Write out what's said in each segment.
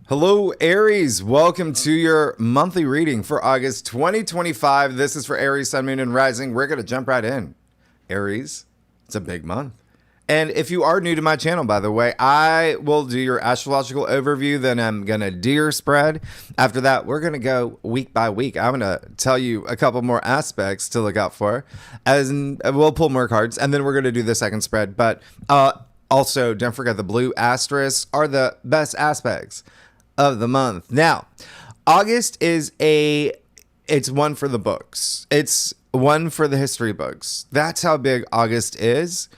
Hello, Aries. Welcome to your monthly reading for August 2025. This is for Aries, Sun, Moon, and Rising. We're going to jump right in. Aries, it's a big month. And if you are new to my channel, by the way, I will do your astrological overview. Then I'm going to do your spread. After that, we're going to go week by week. I'm going to tell you a couple more aspects to look out for. As we'll pull more cards, and then we're going to do the second spread. But also, don't forget the blue asterisks are the best aspects of the month. Now, August is it's one for the books. It's one for the history books. That's how big August is.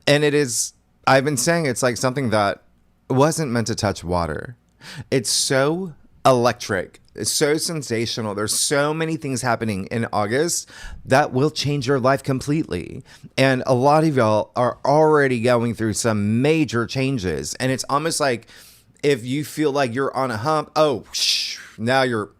And it is, I've been saying it's like something that wasn't meant to touch water. It's so electric. It's so sensational. There's so many things happening in August that will change your life completely. And a lot of y'all are already going through some major changes. And it's almost like, if you feel like you're on a hump, now you're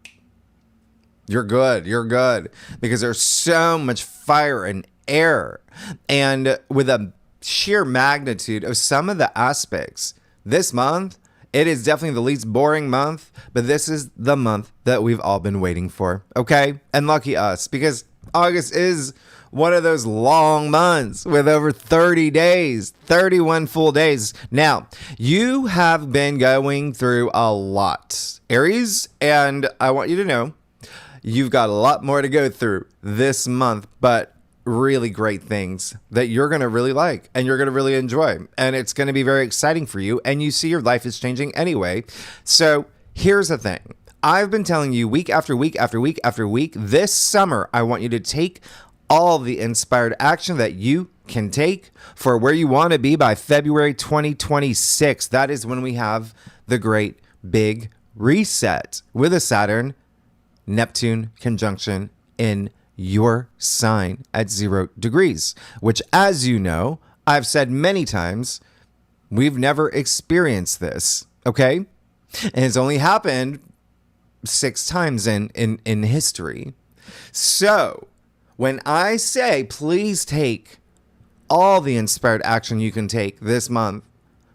good. You're good because there's so much fire and air. And with a sheer magnitude of some of the aspects this month, it is definitely the least boring month, but this is the month that we've all been waiting for. Okay. And lucky us, because August is one of those long months with over 30 days, 31 full days. Now, you have been going through a lot, Aries, and I want you to know you've got a lot more to go through this month, but really great things that you're going to really like and you're going to really enjoy. And it's going to be very exciting for you. And you see your life is changing anyway. So here's the thing. I've been telling you week after week after week after week, this summer, I want you to take all the inspired action that you can take for where you want to be by February 2026. That is when we have the great big reset with a Saturn-Neptune conjunction in your sign at 0 degrees, which, as you know, I've said many times, we've never experienced this, okay? And it's only happened 6 times in history. So when I say please take all the inspired action you can take this month,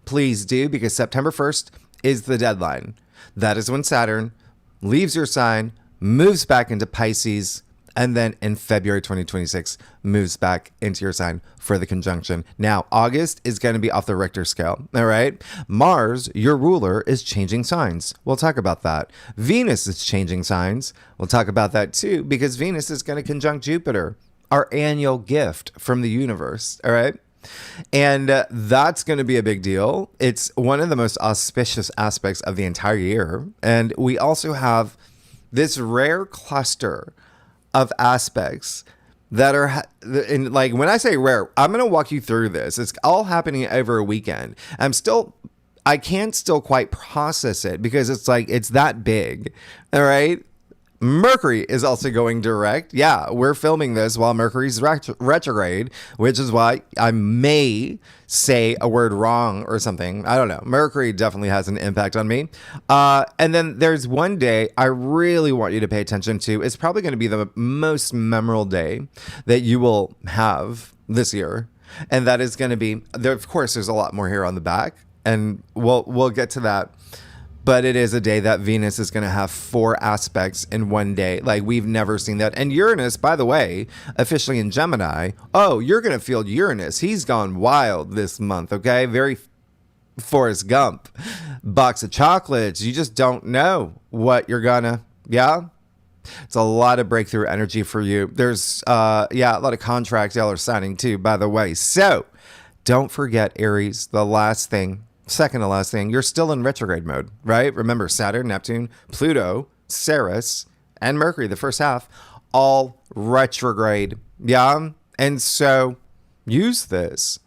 please do, because September 1st is the deadline. That is when Saturn leaves your sign, moves back into Pisces, and then in February 2026 moves back into your sign for the conjunction. Now, August is going to be off the Richter scale, all right? Mars, your ruler, is changing signs. We'll talk about that. Venus is changing signs. We'll talk about that too, because Venus is going to conjunct Jupiter, our annual gift from the universe, all right? And that's going to be a big deal. It's one of the most auspicious aspects of the entire year. And we also have this rare cluster of aspects that are in, like, when I say rare, I'm going to walk you through this. It's all happening over a weekend. I can't still quite process it because it's like, it's that big. All right. Mercury is also going direct. Yeah, we're filming this while Mercury's retrograde, which is why I may say a word wrong or something. I don't know. Mercury definitely has an impact on me. And then there's one day I really want you to pay attention to. It's probably going to be the most memorable day that you will have this year. And that is going to be, there, of course, there's a lot more here on the back, and we'll get to that. But it is a day that Venus is going to have 4 aspects in one day. Like, we've never seen that. And Uranus, by the way, officially in Gemini. Oh, you're going to feel Uranus. He's gone wild this month, okay? Very Forrest Gump. Box of chocolates. You just don't know what you're going to, yeah? It's a lot of breakthrough energy for you. There's, a lot of contracts y'all are signing too, by the way. So, don't forget, Aries, second to last thing, you're still in retrograde mode, right? Remember, Saturn, Neptune, Pluto, Ceres, and Mercury, the first half, all retrograde. Yeah. And so use this.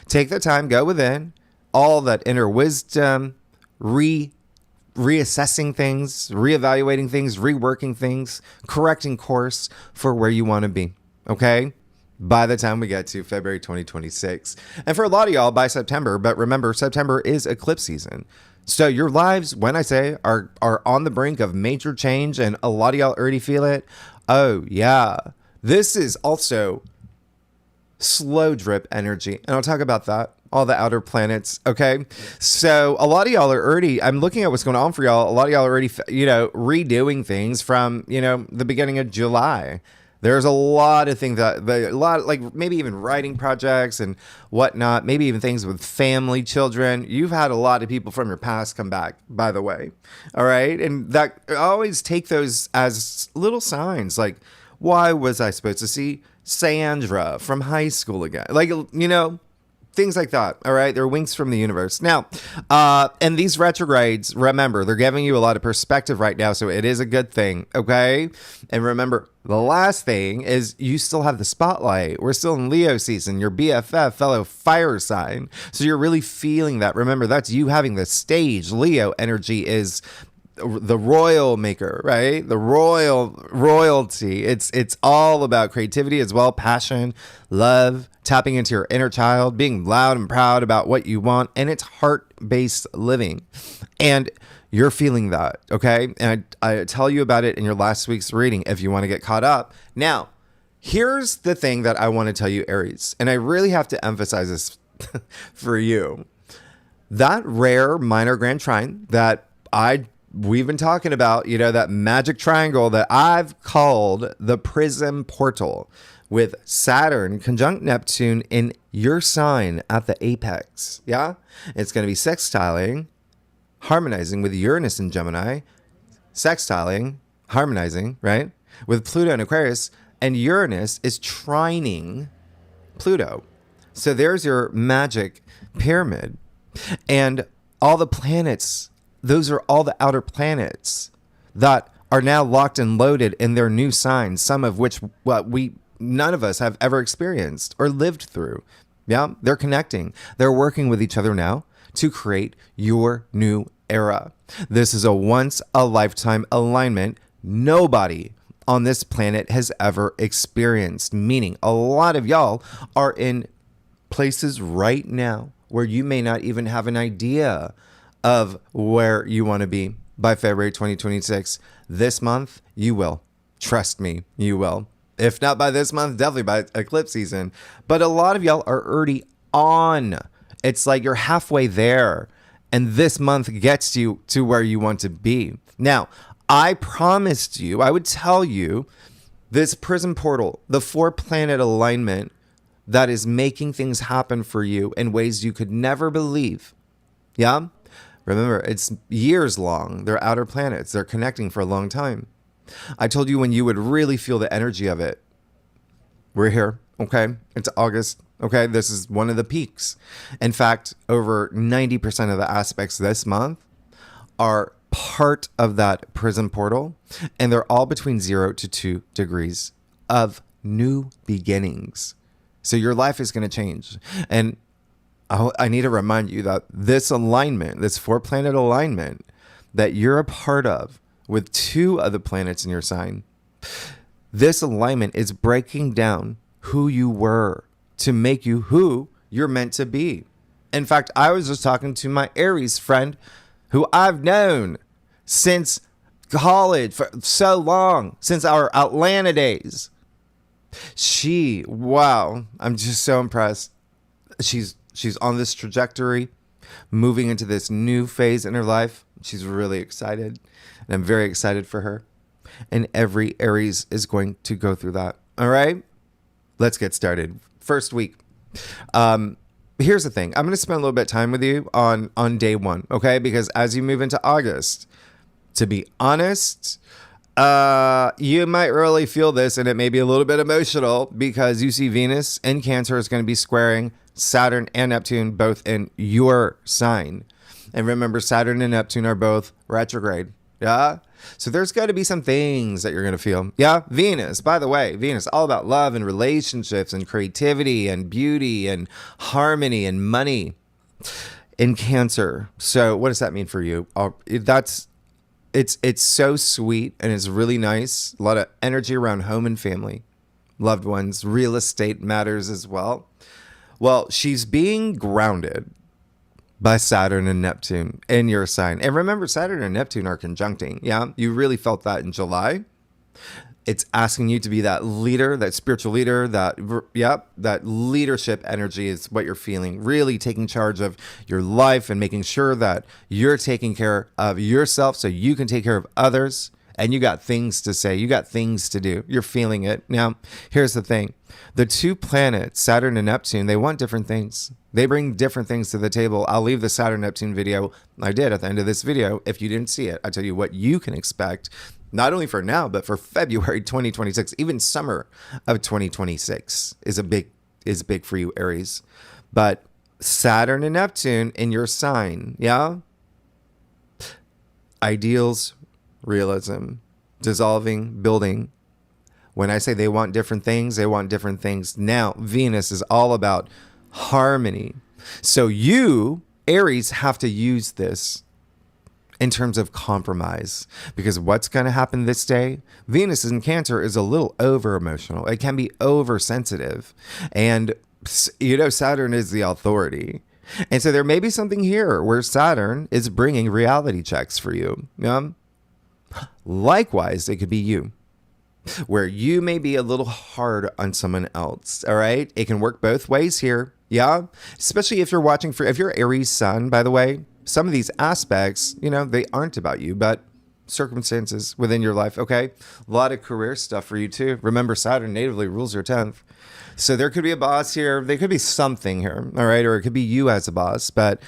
Take the time, go within, all that inner wisdom, reassessing things, reevaluating things, reworking things, correcting course for where you want to be. Okay. By the time we get to February 2026. And for a lot of y'all, by September, but remember, September is eclipse season. So your lives, when I say, are on the brink of major change, and a lot of y'all already feel it. Oh, yeah. This is also slow drip energy. And I'll talk about that. all the outer planets. Okay. So a lot of y'all are already, I'm looking at what's going on for y'all. A lot of y'all are already, redoing things from, the beginning of July. There's a lot of things like maybe even writing projects and whatnot, maybe even things with family, children. You've had a lot of people from your past come back, by the way. All right. And that I always take those as little signs. Like, why was I supposed to see Sandra from high school again? Like, things like that. All right. They're winks from the universe. Now, and these retrogrades, remember, they're giving you a lot of perspective right now. So it is a good thing. Okay. And remember, the last thing is you still have the spotlight. We're still in Leo season, your BFF, fellow fire sign. So you're really feeling that. Remember, that's you having the stage. Leo energy is the royal maker, right? The royalty. It's all about creativity as well, passion, love, tapping into your inner child, being loud and proud about what you want, and it's heart-based living. And you're feeling that, okay? And I tell you about it in your last week's reading if you want to get caught up. Now, here's the thing that I want to tell you, Aries, and I really have to emphasize this for you. That rare minor grand trine that we've been talking about, that magic triangle that I've called the prism portal with Saturn conjunct Neptune in your sign at the apex. Yeah. It's going to be sextiling, harmonizing with Uranus in Gemini, sextiling, harmonizing, right? With Pluto in Aquarius, and Uranus is trining Pluto. So there's your magic pyramid. And all the planets, those are all the outer planets that are now locked and loaded in their new signs, some of which none of us have ever experienced or lived through. Yeah, they're connecting. They're working with each other now to create your new era. This is a once a lifetime alignment nobody on this planet has ever experienced, meaning a lot of y'all are in places right now where you may not even have an idea of where you want to be by February 2026. This month, you will. Trust me, you will. If not by this month, definitely by eclipse season. But a lot of y'all are already on. It's like you're halfway there. And this month gets you to where you want to be. Now, I promised you, I would tell you, this prism portal, the 4-planet alignment that is making things happen for you in ways you could never believe. Yeah? Remember, it's years long. They're outer planets. They're connecting for a long time. I told you when you would really feel the energy of it. We're here, okay? It's August, okay? This is one of the peaks. In fact, over 90% of the aspects this month are part of that prism portal, and they're all between 0 to 2 degrees of new beginnings. So your life is going to change. And I need to remind you that this alignment, this 4-planet alignment that you're a part of with 2 of the planets in your sign, this alignment is breaking down who you were to make you who you're meant to be. In fact, I was just talking to my Aries friend who I've known since college for so long, since our Atlanta days. Wow, I'm just so impressed. She's on this trajectory, moving into this new phase in her life. She's really excited, and I'm very excited for her. And every Aries is going to go through that. All right, let's get started. First week. Here's the thing. I'm going to spend a little bit of time with you on day 1, okay? Because as you move into August, to be honest, you might really feel this, and it may be a little bit emotional because you see Venus in Cancer is going to be squaring Saturn and Neptune both in your sign. And remember, Saturn and Neptune are both retrograde. Yeah? So there's got to be some things that you're going to feel. Yeah? Venus, by the way, Venus, all about love and relationships and creativity and beauty and harmony and money in Cancer. So what does that mean for you? It's so sweet and it's really nice. A lot of energy around home and family, loved ones, real estate matters as well. Well, she's being grounded by Saturn and Neptune in your sign. And remember, Saturn and Neptune are conjuncting. Yeah, you really felt that in July. It's asking you to be that leader, that spiritual leader, that leadership energy is what you're feeling. Really taking charge of your life and making sure that you're taking care of yourself so you can take care of others. And you got things to say. You got things to do. You're feeling it. Now, here's the thing. The two planets, Saturn and Neptune, they want different things. They bring different things to the table. I'll leave the Saturn-Neptune video I did at the end of this video. If you didn't see it, I tell you what you can expect. Not only for now, but for February 2026, even summer of 2026 is big for you, Aries. But Saturn and Neptune in your sign, yeah? Ideals, realism, dissolving, building. When I say they want different things, they want different things. Now, Venus is all about harmony. So you, Aries, have to use this in terms of compromise, because what's going to happen this day? Venus in Cancer is a little over emotional. It can be oversensitive, and Saturn is the authority, and so there may be something here where Saturn is bringing reality checks for you. Likewise, it could be you, where you may be a little hard on someone else. All right, it can work both ways here. Yeah, especially if you're watching if you're Aries sun, by the way. Some of these aspects, they aren't about you, but circumstances within your life. Okay. A lot of career stuff for you too. Remember, Saturn natively rules your 10th. So there could be a boss here. There could be something here. All right. Or it could be you as a boss, but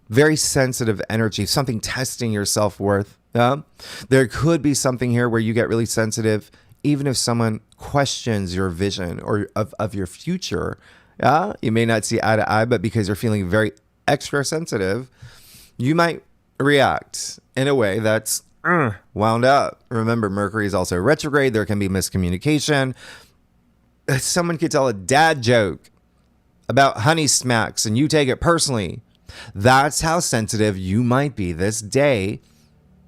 very sensitive energy, something testing your self-worth. Yeah. There could be something here where you get really sensitive, even if someone questions your vision or of your future. Yeah. You may not see eye to eye, but because you're feeling very extra sensitive, you might react in a way that's wound up. Remember, Mercury is also retrograde. There can be miscommunication. Someone could tell a dad joke about honey smacks and you take it personally. That's how sensitive you might be this day.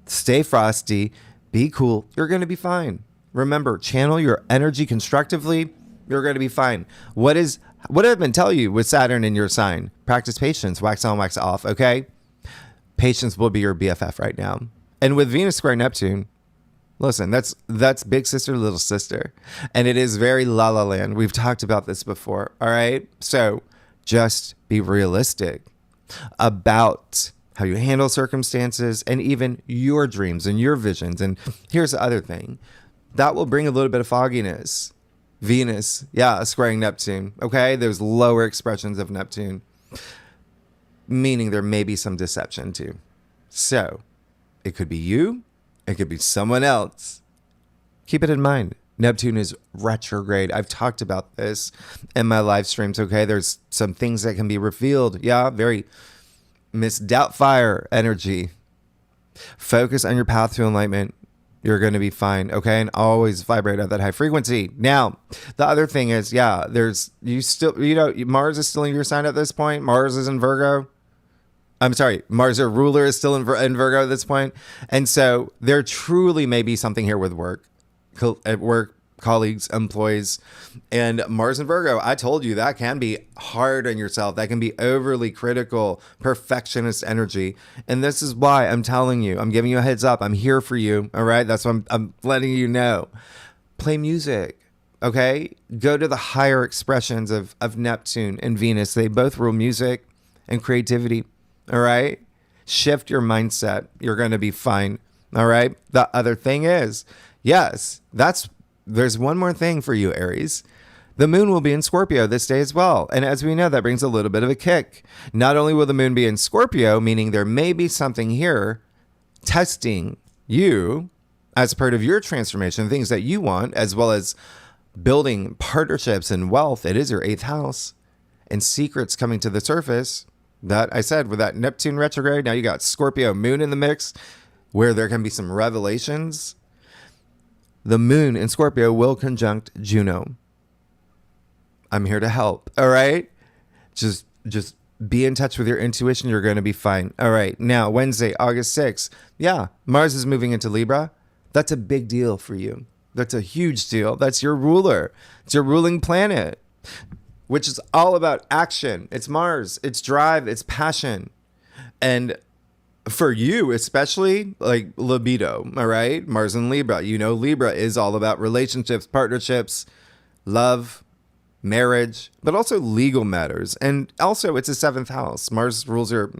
Stay frosty. Be cool. You're going to be fine. Remember, channel your energy constructively. You're going to be fine. What did I been tell you with Saturn in your sign? Practice patience. Wax on, wax off. Okay? Patience will be your BFF right now. And with Venus square Neptune, listen, that's big sister, little sister. And it is very la la land. We've talked about this before. All right. So just be realistic about how you handle circumstances and even your dreams and your visions. And here's the other thing that will bring a little bit of fogginess. Venus, squaring Neptune. Okay. Those lower expressions of Neptune. Meaning there may be some deception too. So it could be you. It could be someone else. Keep it in mind. Neptune is retrograde. I've talked about this in my live streams. Okay. There's some things that can be revealed. Yeah. Very Miss Doubtfire energy. Focus on your path to enlightenment. You're going to be fine. Okay. And always vibrate at that high frequency. Now, the other thing is, Mars is still in your sign at this point. Mars is in Virgo. I'm sorry, Mars, your ruler, is still in Virgo at this point. And so there truly may be something here with work, colleagues, employees, and Mars and Virgo. I told you that can be hard on yourself. That can be overly critical, perfectionist energy. And this is why I'm telling you, I'm giving you a heads up. I'm here for you. All right. That's what I'm letting you know. Play music. Okay. Go to the higher expressions of Neptune and Venus. They both rule music and creativity. All right. Shift your mindset. You're going to be fine. All right. The other thing is, there's one more thing for you, Aries. The moon will be in Scorpio this day as well. And as we know, that brings a little bit of a kick. Not only will the moon be in Scorpio, meaning there may be something here testing you as part of your transformation, things that you want, as well as building partnerships and wealth. It is your 8th house and secrets coming to the surface. That I said with that Neptune retrograde, now you got Scorpio moon in the mix where there can be some revelations. The moon in Scorpio will conjunct Juno. I'm here to help. All right. Just be in touch with your intuition. You're going to be fine. All right. Now, Wednesday, August 6th. Mars is moving into Libra. That's a big deal for you. That's a huge deal. That's your ruler. It's your ruling planet, which is all about action. It's Mars, it's drive, it's passion. And for you, especially like libido, all right? Mars and Libra. You know, Libra is all about relationships, partnerships, love, marriage, but also legal matters. And also it's a seventh house. Mars rules your,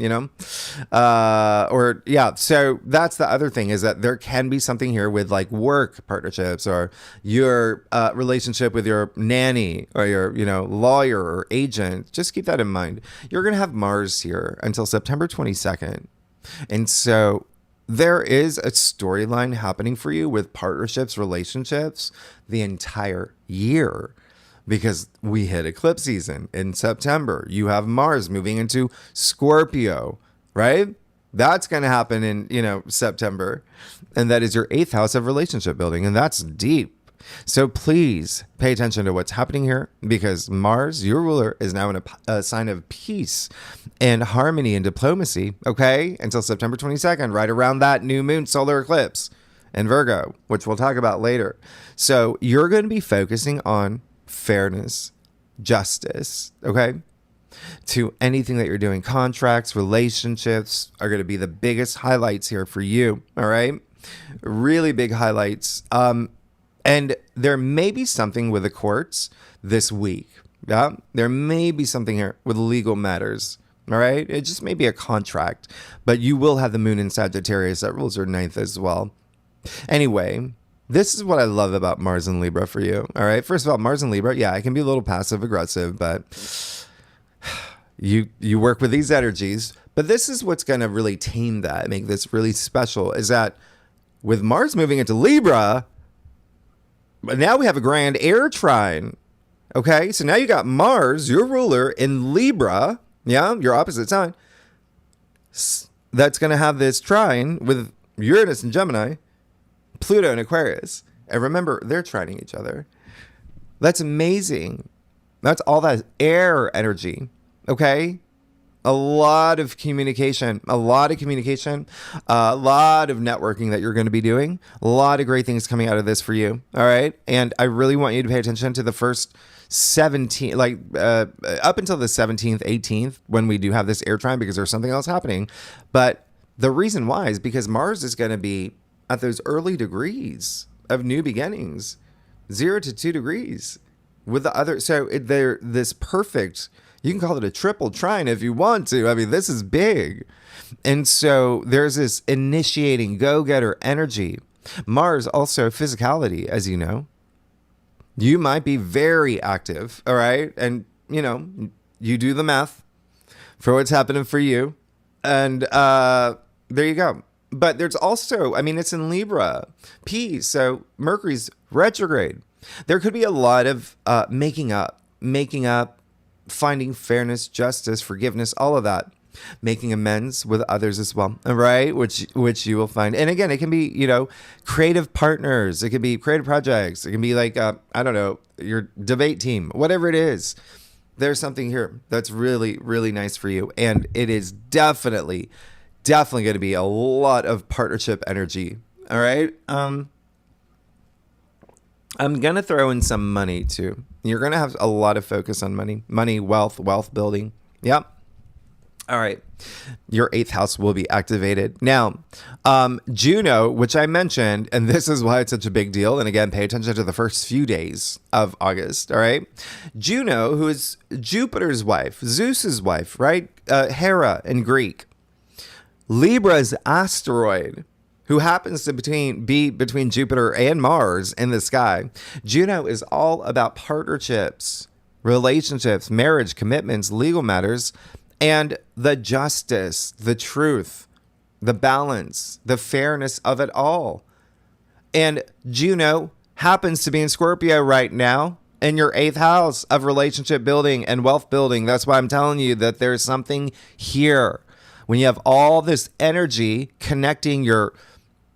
so that's the other thing, is that there can be something here with like work partnerships, or your relationship with your nanny, or your, lawyer or agent. Just keep that in mind. You're going to have Mars here until September 22nd. And so there is a storyline happening for you with partnerships, relationships the entire year. Because we hit eclipse season in September. You have Mars moving into Scorpio, right? That's going to happen in, September. And that is your 8th house of relationship building. And that's deep. So please pay attention to what's happening here, because Mars, your ruler, is now in a sign of peace and harmony and diplomacy, okay? Until September 22nd, right around that new moon solar eclipse in Virgo, which we'll talk about later. So you're going to be focusing on fairness, justice, okay? To anything that you're doing. Contracts, relationships are going to be the biggest highlights here for you, all right? Really big highlights. And there may be something with the courts this week, yeah? There may be something here with legal matters, all right? It just may be a contract, but you will have the moon in Sagittarius. That rules your 9th as well. Anyway, this is what I love about Mars and Libra for you. All right. First of all, Mars and Libra, yeah, it can be a little passive aggressive, but you work with these energies. But this is what's going to really tame that, make this really special, is that with Mars moving into Libra, but now we have a grand air trine. Okay. So now you got Mars, your ruler, in Libra. Yeah. Your opposite sign. That's going to have this trine with Uranus and Gemini, Pluto and Aquarius. And remember, they're trining each other. That's amazing. That's all that air energy. Okay? A lot of communication, a lot of networking that you're going to be doing. A lot of great things coming out of this for you. All right? And I really want you to pay attention to the first 17, up until the 17th, 18th, when we do have this air trine, because there's something else happening. But the reason why is because Mars is going to be at those early degrees of new beginnings, 0 to 2 degrees with the other. So they're this perfect, you can call it a triple trine if you want to. I mean, this is big. And so there's this initiating go-getter energy. Mars also physicality, as you know. You might be very active, all right? And, you do the math for what's happening for you. And there you go. But there's also, it's in Libra, P, so Mercury's retrograde. There could be a lot of making up, finding fairness, justice, forgiveness, all of that. Making amends with others as well, right? Which you will find. And again, it can be, creative partners. It can be creative projects. It can be like, your debate team, whatever it is. There's something here that's really, really nice for you. And it is definitely going to be a lot of partnership energy. All right. I'm going to throw in some money too. You're going to have a lot of focus on money, wealth building. Yep. All right. Your 8th house will be activated. Now, Juno, which I mentioned, and this is why it's such a big deal. And again, pay attention to the first few days of August. All right. Juno, who is Jupiter's wife, Zeus's wife, right? Hera in Greek. Libra's asteroid, who happens to be between Jupiter and Mars in the sky. Juno is all about partnerships, relationships, marriage, commitments, legal matters, and the justice, the truth, the balance, the fairness of it all. And Juno happens to be in Scorpio right now in your 8th house of relationship building and wealth building. That's why I'm telling you that there's something here. When you have all this energy connecting your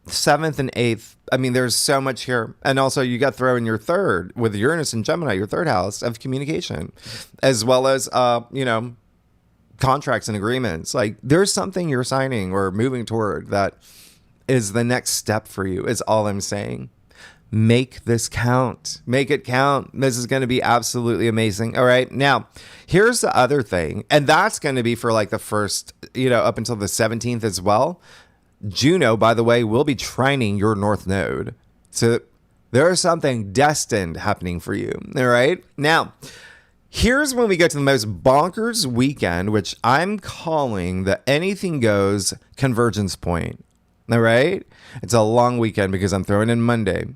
7th and 8th, there's so much here. And also you got to throw in your 3rd with Uranus and Gemini, your 3rd house of communication, as well as, contracts and agreements. Like there's something you're signing or moving toward that is the next step for you, is all I'm saying. Make this count. Make it count. This is going to be absolutely amazing. All right. Now, here's the other thing. And that's going to be for like the first, up until the 17th as well. Juno, by the way, will be trining your North Node. So there is something destined happening for you. All right. Now, here's when we get to the most bonkers weekend, which I'm calling the anything goes convergence point. All right. It's a long weekend because I'm throwing in Monday.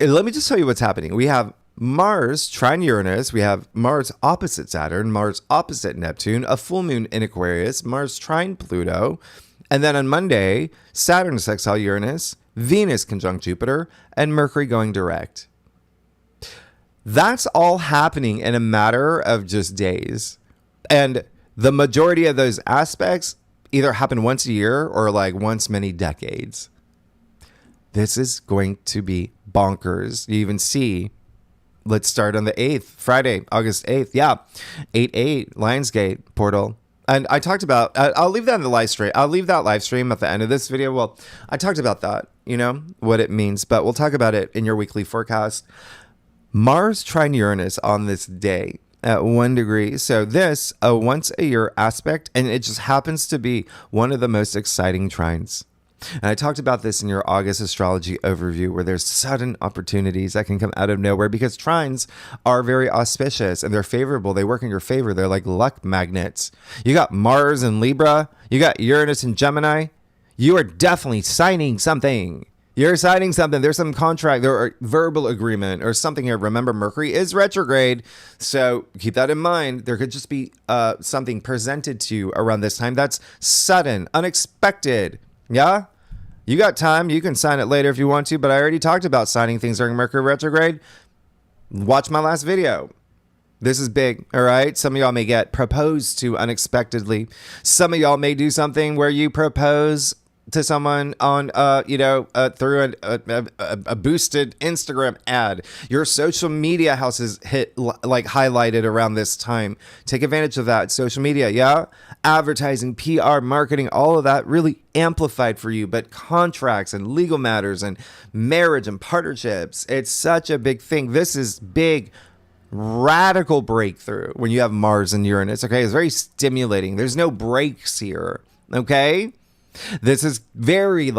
Let me just tell you what's happening. We have Mars trine Uranus. We have Mars opposite Saturn, Mars opposite Neptune, a full moon in Aquarius, Mars trine Pluto. And then on Monday, Saturn sextile Uranus, Venus conjunct Jupiter, and Mercury going direct. That's all happening in a matter of just days. And the majority of those aspects either happen once a year or like once many decades. This is going to be bonkers. You even see, let's start on the 8th, Friday, August 8th. Yeah, 8/8, Lionsgate portal. And I talked about, I'll leave that in the live stream. I'll leave that live stream at the end of this video. Well, I talked about that, what it means, but we'll talk about it in your weekly forecast. Mars trine Uranus on this day at 1 degree. So this, a once a year aspect, and it just happens to be one of the most exciting trines. And I talked about this in your August astrology overview, where there's sudden opportunities that can come out of nowhere because trines are very auspicious and they're favorable. They work in your favor. They're like luck magnets. You got Mars in Libra. You got Uranus in Gemini. You are definitely signing something. You're signing something. There's some contract or verbal agreement or something here. Remember, Mercury is retrograde. So keep that in mind. There could just be something presented to you around this time that's sudden, unexpected. Yeah? You got time. You can sign it later if you want to, but I already talked about signing things during Mercury retrograde. Watch my last video. This is big, all right? Some of y'all may get proposed to unexpectedly. Some of y'all may do something where you propose to someone on, through a boosted Instagram ad. Your social media house is highlighted around this time. Take advantage of that. Social media, yeah? Advertising, PR, marketing, all of that really amplified for you. But contracts and legal matters and marriage and partnerships, it's such a big thing. This is big, radical breakthrough when you have Mars and Uranus, okay? It's very stimulating. There's no breaks here, okay? This is very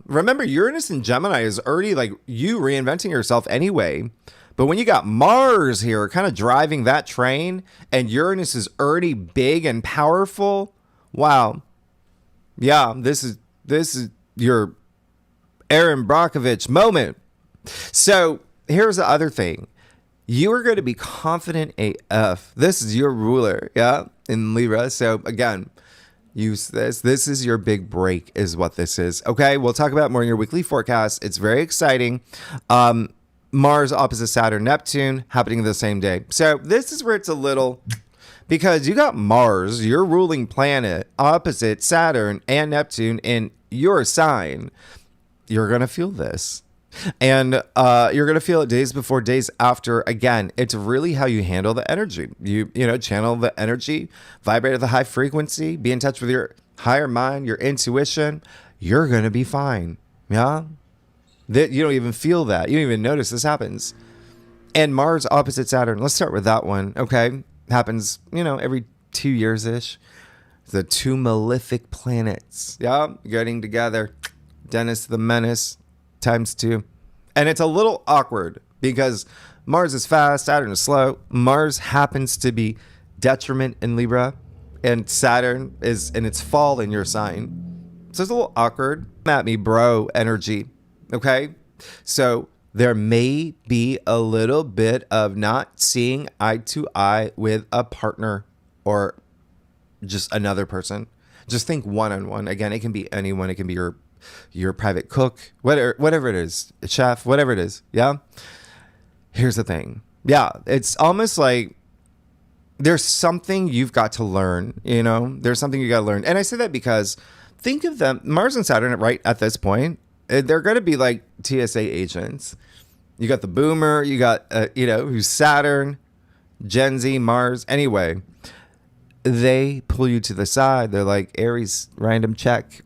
remember Uranus and Gemini is already like you reinventing yourself anyway. But when you got Mars here kind of driving that train and Uranus is already big and powerful. Wow. Yeah, this is your Aaron Brockovich moment. So here's the other thing. You are going to be confident AF. This is your ruler, yeah, in Libra. So again, use this. This is your big break is what this is. Okay, we'll talk about more in your weekly forecast. It's very exciting. Mars opposite Saturn-Neptune happening the same day. So this is where it's a little, because you got Mars, your ruling planet, opposite Saturn and Neptune in your sign. You're going to feel this. And you're going to feel it days before, days after. Again, it's really how you handle the energy. You channel the energy, vibrate at the high frequency, be in touch with your higher mind, your intuition. You're going to be fine. Yeah. You don't even feel that. You don't even notice this happens. And Mars opposite Saturn. Let's start with that one. Okay. Happens, every 2 years-ish. The two malefic planets. Yeah. Getting together. Dennis the Menace. ×2. And it's a little awkward because Mars is fast, Saturn is slow. Mars happens to be detriment in Libra, and Saturn is in its fall in your sign. So it's a little awkward. At me, bro, energy. Okay? So there may be a little bit of not seeing eye to eye with a partner or just another person. Just think one-on-one. Again, it can be anyone. It can be your private cook, whatever it is, chef, whatever it is. Yeah. Here's the thing. Yeah. It's almost like there's something you've got to learn, there's something you got to learn. And I say that because think of them, Mars and Saturn, right at this point, they're going to be like TSA agents. You got the boomer, you got, who's Saturn, Gen Z, Mars. Anyway, they pull you to the side. They're like, Aries, random check.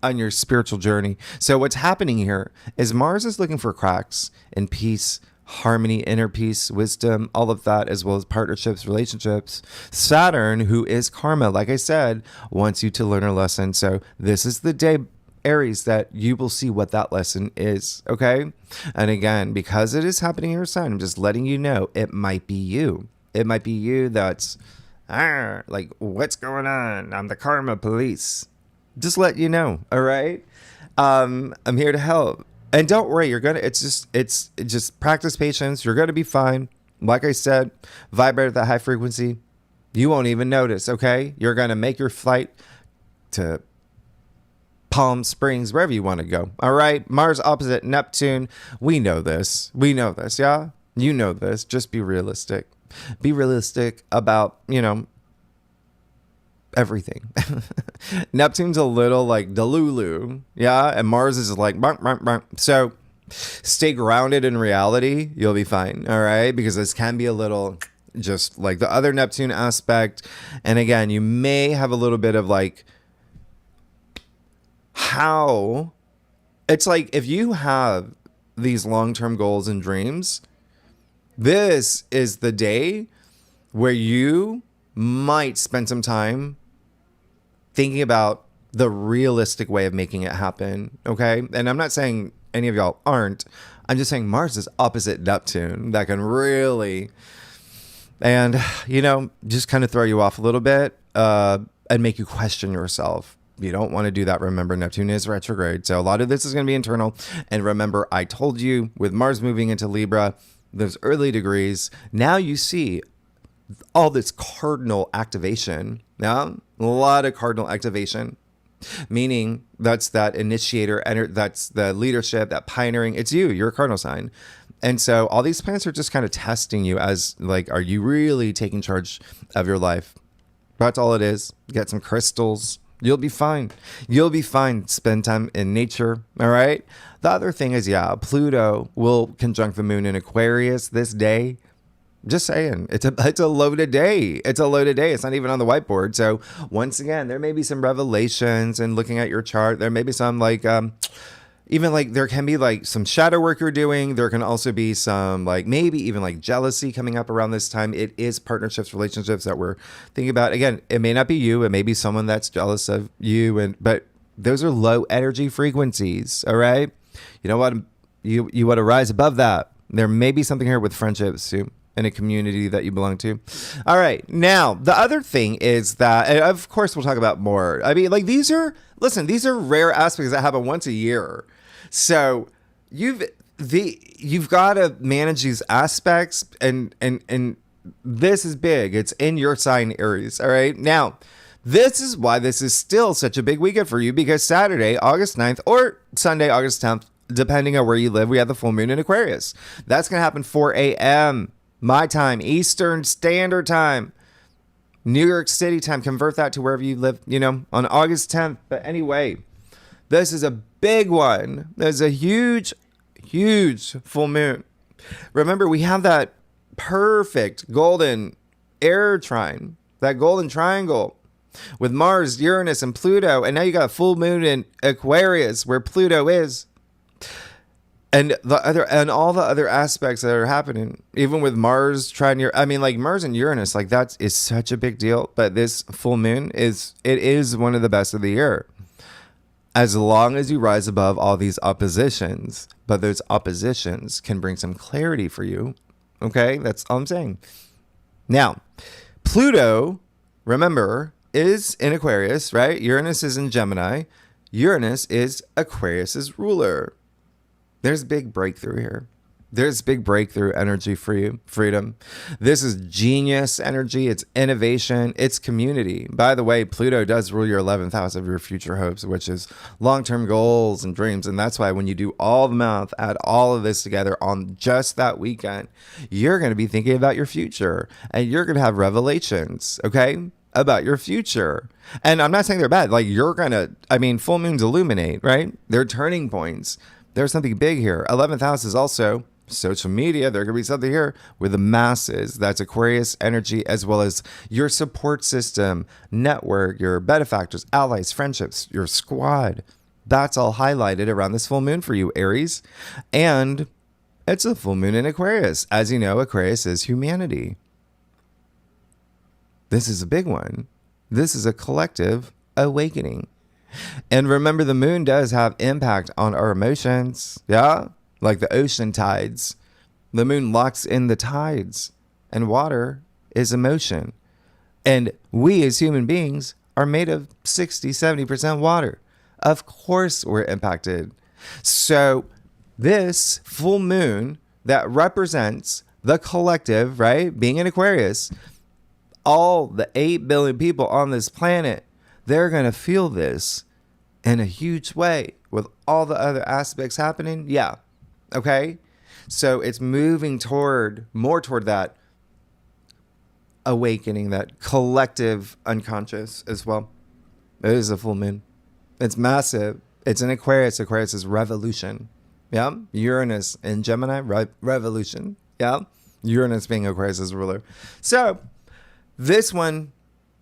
on your spiritual journey. So what's happening here is Mars is looking for cracks in peace, harmony, inner peace, wisdom, all of that, as well as partnerships, relationships. Saturn, who is karma, like I said, wants you to learn a lesson. So this is the day, Aries, that you will see what that lesson is, okay? And again, because it is happening in your sign, I'm just letting you know it might be you. It might be you that's, like, what's going on? I'm the karma police. Just let you know, all right? I'm here to help. And don't worry, it's just practice patience. You're gonna be fine. Like I said, vibrate at that high frequency. You won't even notice, okay? You're gonna make your flight to Palm Springs, wherever you want to go. All right. Mars opposite Neptune. We know this. Yeah. You know this. Just be realistic. Be realistic about, everything. Neptune's a little like Delulu. Yeah. And Mars is like, bunk, bunk, bunk. So stay grounded in reality. You'll be fine. All right. Because this can be a little just like the other Neptune aspect. And again, you may have a little bit of like, how it's like if you have these long-term goals and dreams, this is the day where you might spend some time thinking about the realistic way of making it happen. Okay. And I'm not saying any of y'all aren't. I'm just saying Mars is opposite Neptune. That can really, and just kind of throw you off a little bit and make you question yourself. You don't want to do that. Remember, Neptune is retrograde. So a lot of this is going to be internal. And remember, I told you with Mars moving into Libra, those early degrees, now you see all this cardinal activation. Yeah, a lot of cardinal activation, meaning that's that initiator, that's the leadership, that pioneering. It's you're a cardinal sign. And so all these planets are just kind of testing you as like, are you really taking charge of your life? That's all it is. Get some crystals. You'll be fine. You'll be fine. Spend time in nature. All right. The other thing is, Pluto will conjunct the moon in Aquarius this day. Just saying, it's a loaded day. It's a loaded day. It's not even on the whiteboard. So once again, there may be some revelations, and looking at your chart, there may be some like, even like there can be like some shadow work you're doing. There can also be some like maybe even like jealousy coming up around this time. It is partnerships, relationships that we're thinking about. Again, it may not be you. It may be someone that's jealous of you, but those are low energy frequencies. All right. You know what? You want to rise above that. There may be something here with friendships too, in a community that you belong to. All right. Now, the other thing is that, and of course, we'll talk about more. I mean, like these are rare aspects that happen once a year. So you've got to manage these aspects, and this is big. It's in your sign, Aries. All right. Now, this is why this is still such a big weekend for you, because Saturday, August 9th, or Sunday, August 10th, depending on where you live, we have the full moon in Aquarius. That's going to happen 4 a.m. my time, Eastern Standard Time, New York City time. Convert that to wherever you live, on August 10th. But anyway, this is a big one. There's a huge, huge full moon. Remember, we have that perfect golden air trine, that golden triangle with Mars, Uranus, and Pluto. And now you got a full moon in Aquarius where Pluto is. And all the other aspects that are happening, even with Mars trying Mars and Uranus, like that is such a big deal. But this full moon is one of the best of the year, as long as you rise above all these oppositions. But those oppositions can bring some clarity for you. Okay, that's all I'm saying. Now, Pluto, remember, is in Aquarius, right? Uranus is in Gemini. Uranus is Aquarius's ruler. There's big breakthrough here. There's big breakthrough energy for you, freedom. This is genius energy. It's innovation. It's community. By the way, Pluto does rule your 11th house of your future hopes, which is long-term goals and dreams. And that's why when you do all the math, add all of this together on just that weekend, you're going to be thinking about your future, and you're going to have revelations, okay, about your future. And I'm not saying they're bad. Like full moons illuminate, right? They're turning points. There's something big here. 11th house is also social media. There could be something here with the masses. That's Aquarius energy, as well as your support system, network, your benefactors, allies, friendships, your squad. That's all highlighted around this full moon for you, Aries. And it's a full moon in Aquarius. As you know, Aquarius is humanity. This is a big one. This is a collective awakening. And remember, the moon does have impact on our emotions. Yeah? Like the ocean tides. The moon locks in the tides. And water is emotion. And we as human beings are made of 60-70% water. Of course we're impacted. So this full moon that represents the collective, right? Being in Aquarius, all the 8 billion people on this planet, they're going to feel this in a huge way with all the other aspects happening. Yeah. Okay. So it's moving more toward that awakening, that collective unconscious as well. It is a full moon. It's massive. It's in Aquarius. Aquarius is revolution. Yeah. Uranus in Gemini, revolution. Yeah. Uranus being Aquarius' ruler. So this one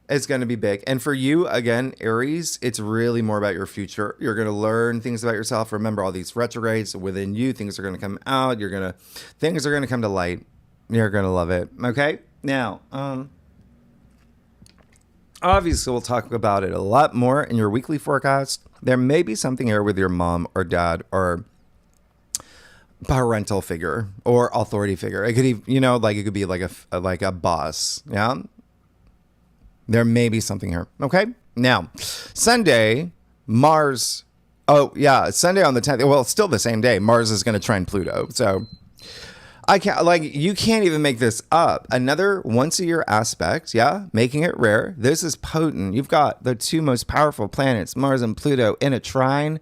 is going to be big. And for you, again, Aries, it's really more about your future. You're going to learn things about yourself. Remember all these retrogrades within you. Things are going to come out. Things are going to come to light. You're going to love it. Okay. Now, obviously, we'll talk about it a lot more in your weekly forecast. There may be something here with your mom or dad or parental figure or authority figure. It could even, it could be like a boss. Yeah. There may be something here. Okay. Now, Sunday, Mars. Oh, yeah. Sunday on the 10th. Well, it's still the same day. Mars is going to trine Pluto. So you can't even make this up. Another once a year aspect. Yeah. Making it rare. This is potent. You've got the two most powerful planets, Mars and Pluto, in a trine.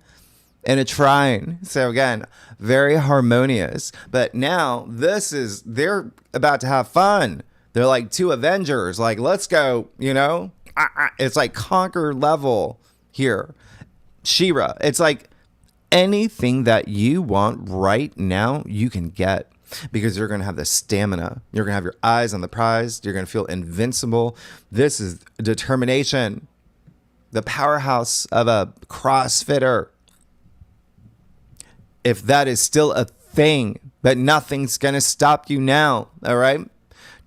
So again, very harmonious. But now they're about to have fun. They're like two Avengers. Like, let's go, It's like conquer level here. She-Ra. It's like anything that you want right now, you can get. Because you're going to have the stamina. You're going to have your eyes on the prize. You're going to feel invincible. This is determination. The powerhouse of a CrossFitter. If that is still a thing, but nothing's going to stop you now. All right.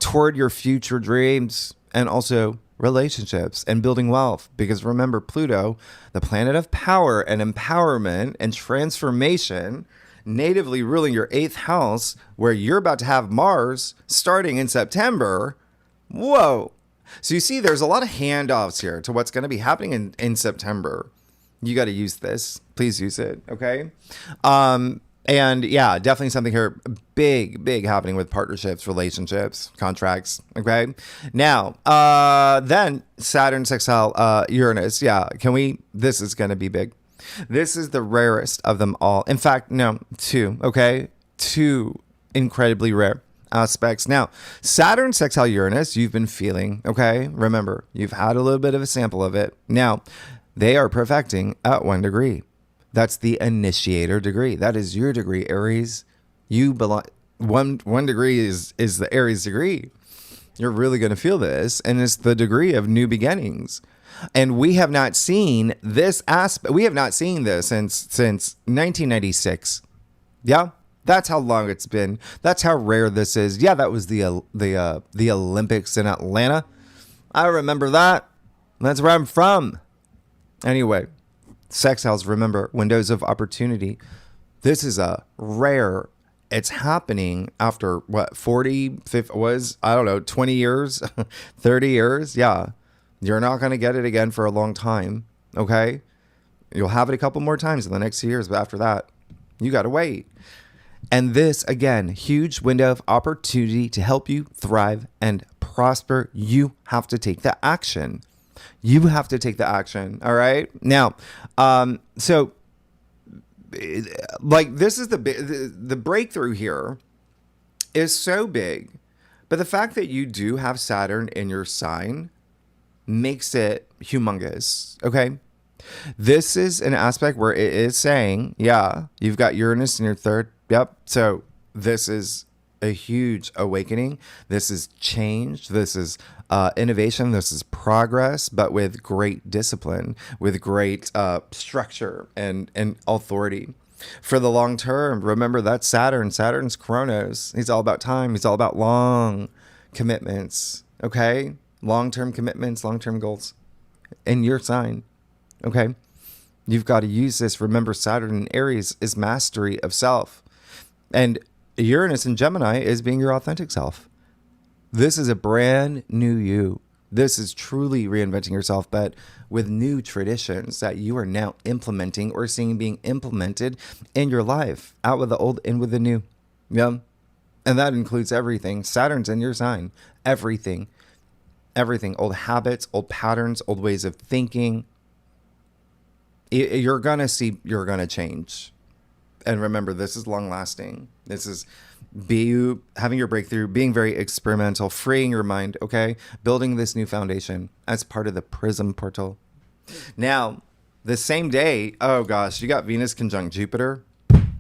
Toward your future dreams and also relationships and building wealth. Because remember, Pluto, the planet of power and empowerment and transformation, natively ruling your 8th house, where you're about to have Mars starting in September. Whoa. So you see, there's a lot of handoffs here to what's going to be happening in September. You got to use this. Please use it. Okay. And yeah, definitely something here big happening with partnerships, relationships, contracts. Okay. Now, then Saturn sextile Uranus. Yeah. This is going to be big. This is the rarest of them all. In fact, no, 2. Okay. 2 incredibly rare aspects. Now, Saturn sextile Uranus, you've been feeling. Okay. Remember, you've had a little bit of a sample of it. Now, they are perfecting at 1 degree. That's the initiator degree. That is your degree, Aries. You belong. One degree is the Aries degree. You're really going to feel this. And it's the degree of new beginnings. And we have not seen this aspect. We have not seen this since 1996. Yeah. That's how long it's been. That's how rare this is. Yeah. That was the Olympics in Atlanta. I remember that. That's where I'm from. Anyway. Sextiles, remember, windows of opportunity. This is a rare. It's happening after 40, 50 20 years, 30 years. Yeah. You're not going to get it again for a long time. Okay. You'll have it a couple more times in the next 2 years, but after that, you got to wait. And this, again, huge window of opportunity to help you thrive and prosper. You have to take the action. You have to take the action. All right. Now, so like this is the breakthrough here is so big, but the fact that you do have Saturn in your sign makes it humongous. Okay. This is an aspect where it is saying, yeah, you've got Uranus in your 3rd. Yep. So this is a huge awakening. This is change. This is innovation. This is progress, but with great discipline, with great structure and authority. For the long term, remember that's Saturn. Saturn's Chronos. He's all about time. He's all about long commitments. Okay? Long-term commitments, long-term goals in your sign. Okay? You've got to use this. Remember, Saturn in Aries is mastery of self. And Uranus in Gemini is being your authentic self. This is a brand new you. This is truly reinventing yourself, but with new traditions that you are now implementing or seeing being implemented in your life. Out with the old, in with the new. Yeah. And that includes everything. Saturn's in your sign. Everything. Everything. Old habits, old patterns, old ways of thinking. You're going to change. And remember, this is long lasting. This is having your breakthrough, being very experimental, freeing your mind, okay? Building this new foundation as part of the Prism portal. Now, the same day, oh gosh, you got Venus conjunct Jupiter.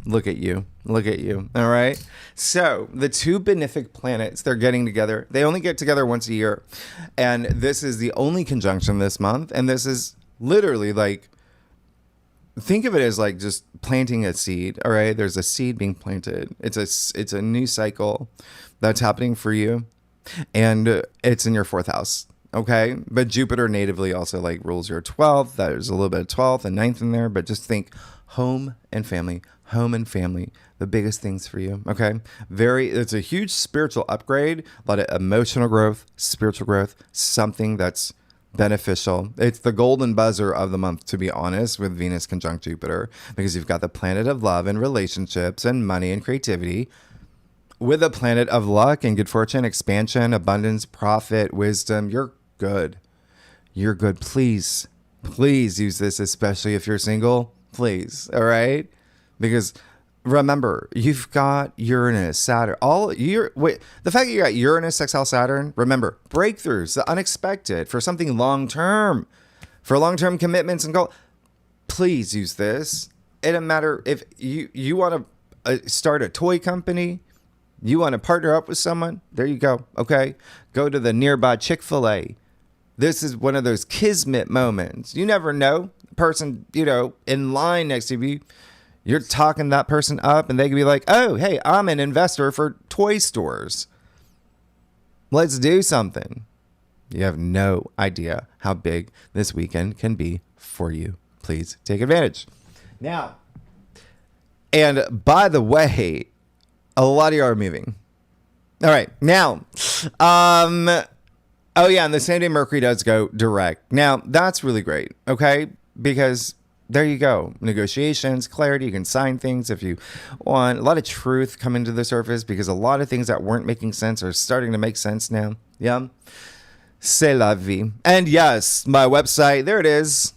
Look at you. Look at you. All right. So the two benefic planets, they're getting together. They only get together once a year. And this is the only conjunction this month. And this is literally like, think of it as like just planting a seed. All right. There's a seed being planted. It's a new cycle that's happening for you. And it's in your 4th house. Okay. But Jupiter natively also like rules your 12th. There's a little bit of 12th and 9th in there. But just think home and family, the biggest things for you. Okay. It's a huge spiritual upgrade, a lot of emotional growth, spiritual growth, something that's beneficial. It's the golden buzzer of the month, to be honest, with Venus conjunct Jupiter, because you've got the planet of love and relationships and money and creativity with a planet of luck and good fortune, expansion, abundance, profit, wisdom. You're good. You're good. Please use this, especially if you're single. Please. All right. Because remember, you've got Uranus, Saturn, the fact that you got Uranus, sextile Saturn, remember, breakthroughs, the unexpected, for something long-term, for long-term commitments and goals. Please use this. It doesn't matter if you want to start a toy company, you want to partner up with someone, there you go, okay? Go to the nearby Chick-fil-A. This is one of those kismet moments. You never know. The person, in line next to you, you're talking that person up and they can be like, oh, hey, I'm an investor for toy stores. Let's do something. You have no idea how big this weekend can be for you. Please take advantage. Now, and by the way, a lot of you are moving. All right. Now, oh yeah, and the same day Mercury does go direct. Now, that's really great, okay? Because there you go. Negotiations, clarity. You can sign things if you want. A lot of truth coming to the surface because a lot of things that weren't making sense are starting to make sense now. Yeah. C'est la vie. And yes, my website, there it is.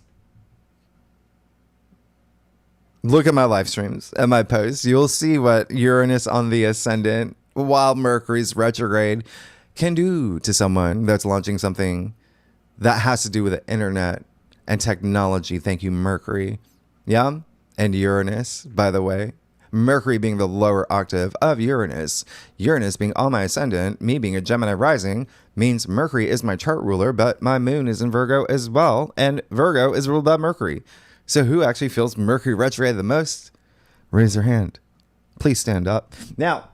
Look at my live streams and my posts. You'll see what Uranus on the ascendant while Mercury's retrograde can do to someone that's launching something that has to do with the internet and technology. Thank you, Mercury. Yeah. And Uranus, by the way. Mercury being the lower octave of Uranus. Uranus being on my ascendant, me being a Gemini rising, means Mercury is my chart ruler, but my moon is in Virgo as well. And Virgo is ruled by Mercury. So who actually feels Mercury retrograde the most? Raise your hand. Please stand up. Now,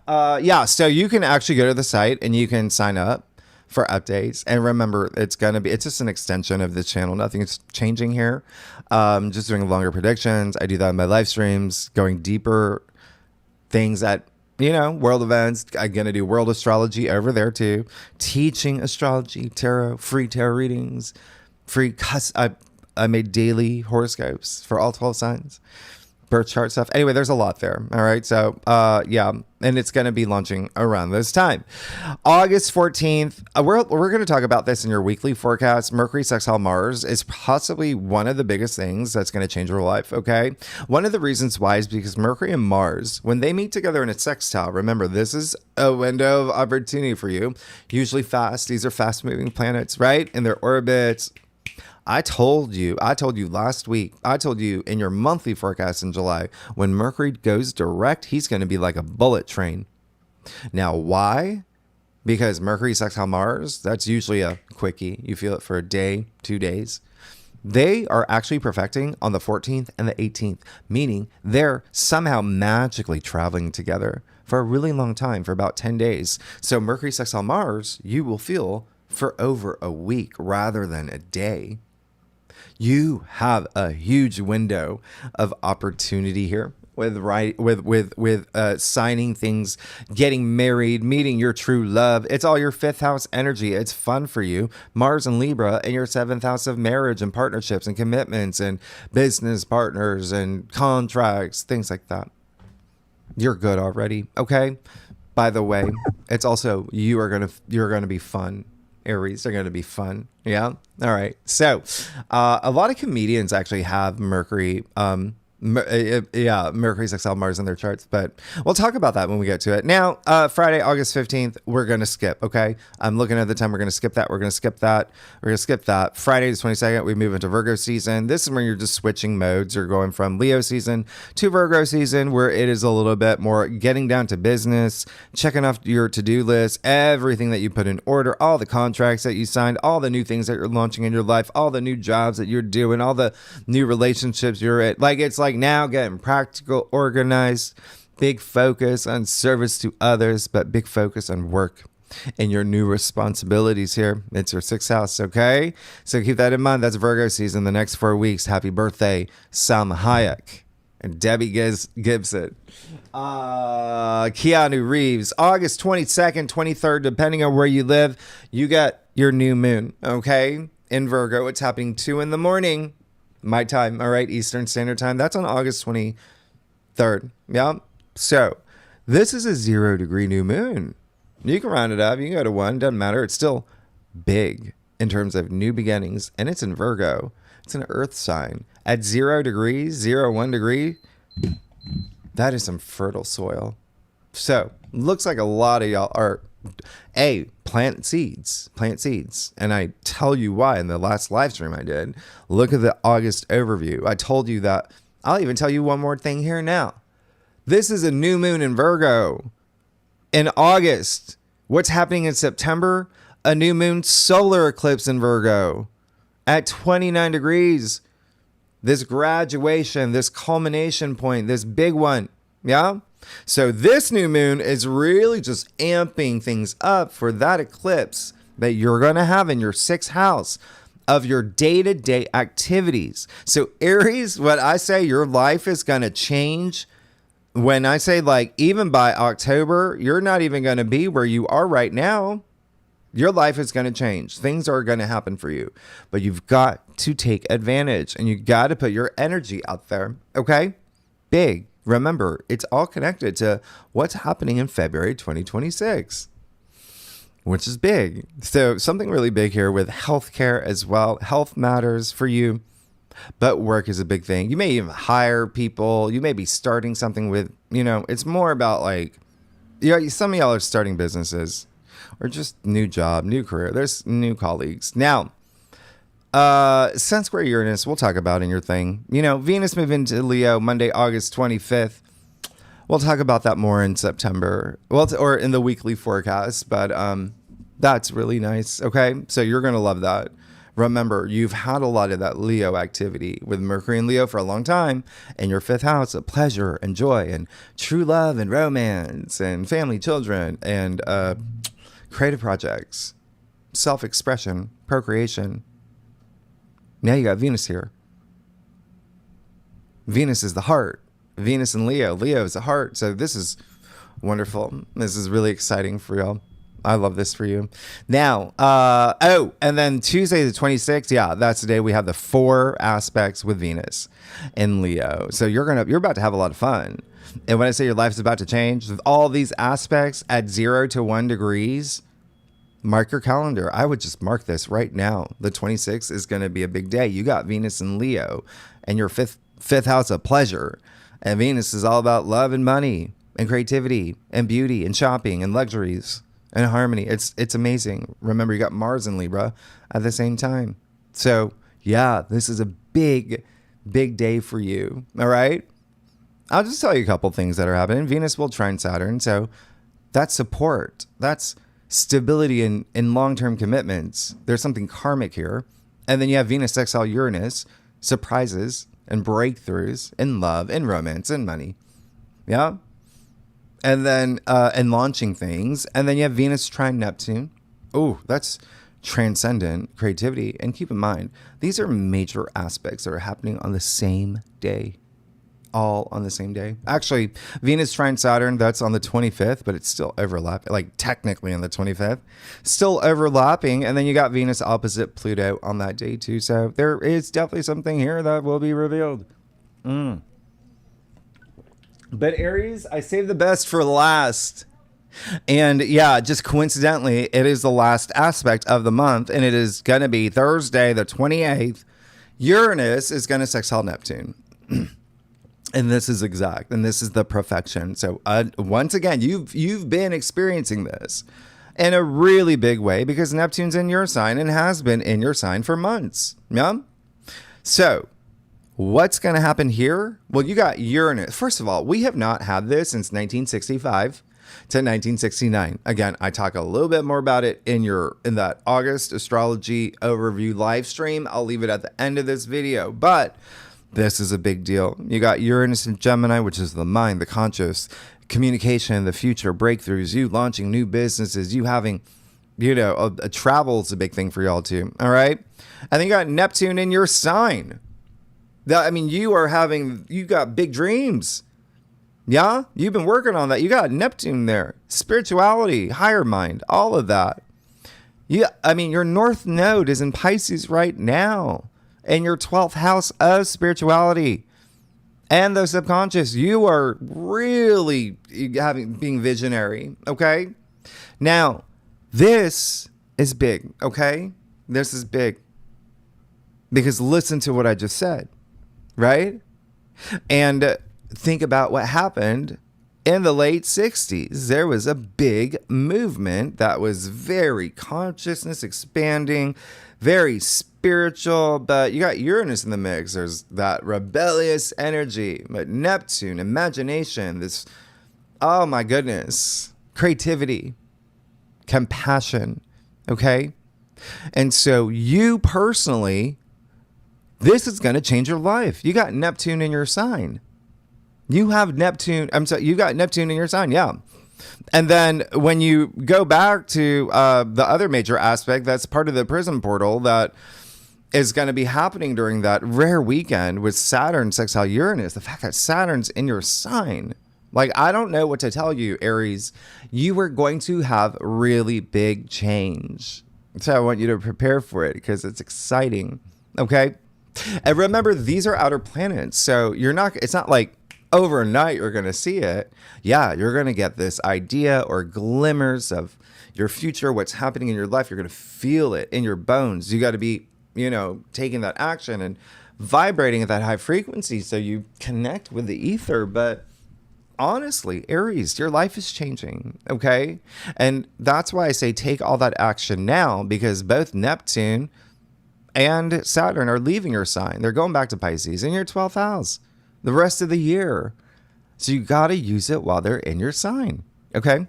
so you can actually go to the site and you can sign up for updates. And remember, it's just an extension of the channel. Nothing's changing here. Just doing longer predictions. I do that in my live streams, going deeper things that, world events. I'm going to do world astrology over there too. Teaching astrology, tarot, free tarot readings, I made daily horoscopes for all 12 signs. Birth chart stuff. Anyway, there's a lot there. All right. So, and it's going to be launching around this time. August 14th. We're going to talk about this in your weekly forecast. Mercury sextile Mars is possibly one of the biggest things that's going to change your life. Okay. One of the reasons why is because Mercury and Mars, when they meet together in a sextile, remember, this is a window of opportunity for you. Usually fast. These are fast moving planets, right? In their orbits. I told you last week, I told you in your monthly forecast in July, when Mercury goes direct, he's going to be like a bullet train. Now, why? Because Mercury sextile Mars, that's usually a quickie. You feel it for a day, 2 days. They are actually perfecting on the 14th and the 18th, meaning they're somehow magically traveling together for a really long time, for about 10 days. So Mercury sextile Mars, you will feel for over a week rather than a day. You have a huge window of opportunity here with signing things, getting married, meeting your true love. It's all your 5th house energy. It's fun for you. Mars and Libra in your 7th house of marriage and partnerships and commitments and business partners and contracts, things like that. You're good already. Okay. By the way, it's also, you're going to be fun. Aries are going to be fun. Yeah. All right. So, a lot of comedians actually have Mercury, Mercury sextile Mars in their charts, but we'll talk about that when we get to it. Now, Friday, August 15th, we're going to skip, okay? I'm looking at the time. We're going to skip that. We're going to skip that. We're going to skip that. Friday the 22nd, we move into Virgo season. This is when you're just switching modes. You're going from Leo season to Virgo season, where it is a little bit more getting down to business, checking off your to-do list, everything that you put in order, all the contracts that you signed, all the new things that you're launching in your life, all the new jobs that you're doing, all the new relationships you're at. Like, it's like now getting practical, organized, big focus on service to others, but big focus on work and your new responsibilities here. It's your 6th house, okay? So keep that in mind. That's Virgo season, the next 4 weeks. Happy birthday, Salma Hayek and Debbie Gibson. Keanu Reeves, August 22nd, 23rd, depending on where you live, you got your new moon, okay? In Virgo, it's happening 2 in the morning. My time, all right, Eastern Standard Time. That's on August 23rd. Yeah. So this is a 0 degree new moon. You can round it up. You can go to 1. Doesn't matter. It's still big in terms of new beginnings. And it's in Virgo. It's an earth sign. At 0 degrees, 1 degree, that is some fertile soil. So looks like a lot of y'all are, plant seeds. And I tell you why in the last live stream I did. Look at the August overview. I told you that. I'll even tell you one more thing here now. This is a new moon in Virgo in August. What's happening in September? A new moon solar eclipse in Virgo at 29 degrees. This graduation, this culmination point, this big one. Yeah. So this new moon is really just amping things up for that eclipse that you're going to have in your 6th house of your day-to-day activities. So Aries, what I say, your life is going to change. When I say, like, even by October, you're not even going to be where you are right now. Your life is going to change. Things are going to happen for you, but you've got to take advantage and you got to put your energy out there. Okay. Big. Remember, it's all connected to what's happening in February 2026, which is big. So something really big here with healthcare as well. Health matters for you, but work is a big thing. You may even hire people. You may be starting something with, it's more about like, some of y'all are starting businesses or just new job, new career. There's new colleagues. Now, Sun square Uranus, we'll talk about in your thing. Venus moving into Leo Monday, August 25th. We'll talk about that more in September. Well, or in the weekly forecast, but that's really nice. Okay, so you're going to love that. Remember, you've had a lot of that Leo activity with Mercury and Leo for a long time, and your 5th house of pleasure and joy and true love and romance and family, children, and creative projects, self-expression, procreation. Now you got Venus here. Venus is the heart. Venus and Leo. Leo is the heart. So this is wonderful. This is really exciting for y'all. I love this for you. Now, and then Tuesday the 26th, yeah, that's the day we have the 4 aspects with Venus in Leo. So you're about to have a lot of fun. And when I say your life is about to change, with all these aspects at 0 to 1 degrees, mark your calendar. I would just mark this right now. The 26th is going to be a big day. You got Venus and Leo and your fifth house of pleasure. And Venus is all about love and money and creativity and beauty and shopping and luxuries and harmony. It's amazing. Remember, you got Mars and Libra at the same time. So yeah, this is a big, big day for you. All right. I'll just tell you a couple things that are happening. Venus will trine Saturn. So That's support. That's stability in long-term commitments. There's something karmic here. And then you have Venus sextile Uranus, surprises and breakthroughs in love and romance and money. Yeah. And then, and launching things. And then you have Venus trine Neptune. Oh, that's transcendent creativity. And keep in mind, these are major aspects that are happening on the same day. All on the same day. Actually, Venus trine Saturn, that's on the 25th, but it's still overlapping, like technically on the 25th. Still overlapping. And then you got Venus opposite Pluto on that day too. So there is definitely something here that will be revealed. But Aries, I saved the best for last. And yeah, just coincidentally, it is the last aspect of the month, and it is going to be Thursday, the 28th. Uranus is going to sextile Neptune. And this is exact, and this is the perfection. So once again, you've been experiencing this in a really big way because Neptune's in your sign and has been in your sign for months. Yeah. So what's going to happen here? Well, you got Uranus. First of all, we have not had this since 1965 to 1969. Again, I talk a little bit more about it in that August astrology overview live stream. I'll leave it at the end of this video, but this is a big deal. You got Uranus in Gemini, which is the mind, the conscious, communication, the future, breakthroughs, you launching new businesses, you having, a travel is a big thing for y'all too. All right. And then you got Neptune in your sign. You got big dreams. Yeah. You've been working on that. You got Neptune there, spirituality, higher mind, all of that. Your North Node is in Pisces right now. In your 12th house of spirituality and the subconscious, you are really being visionary. Okay. Now, this is big. Okay. This is big because listen to what I just said, right? And think about what happened in the late 60s. There was a big movement that was very consciousness expanding, very spiritual, but you got Uranus in the mix. There's that rebellious energy, but Neptune, imagination, this, oh my goodness, creativity, compassion. Okay. And so you personally, this is going to change your life. You got Neptune in your sign. You got Neptune in your sign. Yeah. And then when you go back to the other major aspect, that's part of the prism portal that is going to be happening during that rare weekend with Saturn sextile Uranus. The fact that Saturn's in your sign. Like, I don't know what to tell you, Aries. You are going to have really big change. So I want you to prepare for it because it's exciting. Okay. And remember, these are outer planets. So it's not like overnight you're going to see it. Yeah, you're going to get this idea or glimmers of your future, what's happening in your life. You're going to feel it in your bones. You got to be, taking that action and vibrating at that high frequency so you connect with the ether. But honestly, Aries, your life is changing, okay? And that's why I say take all that action now, because both Neptune and Saturn are leaving your sign. They're going back to Pisces in your 12th house the rest of the year. So you got to use it while they're in your sign. Okay.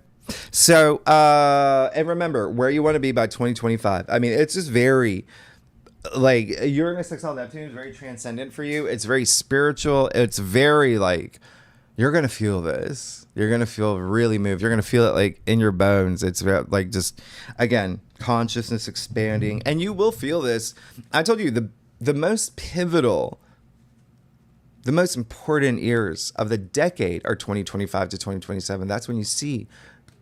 So, and remember where you want to be by 2025. It's just very Uranus sextile Neptune is very transcendent for you. It's very spiritual. It's very you're going to feel this. You're going to feel really moved. You're going to feel it in your bones. It's just, again, consciousness expanding, and you will feel this. I told you the most pivotal, the most important years of the decade are 2025 to 2027. That's when you see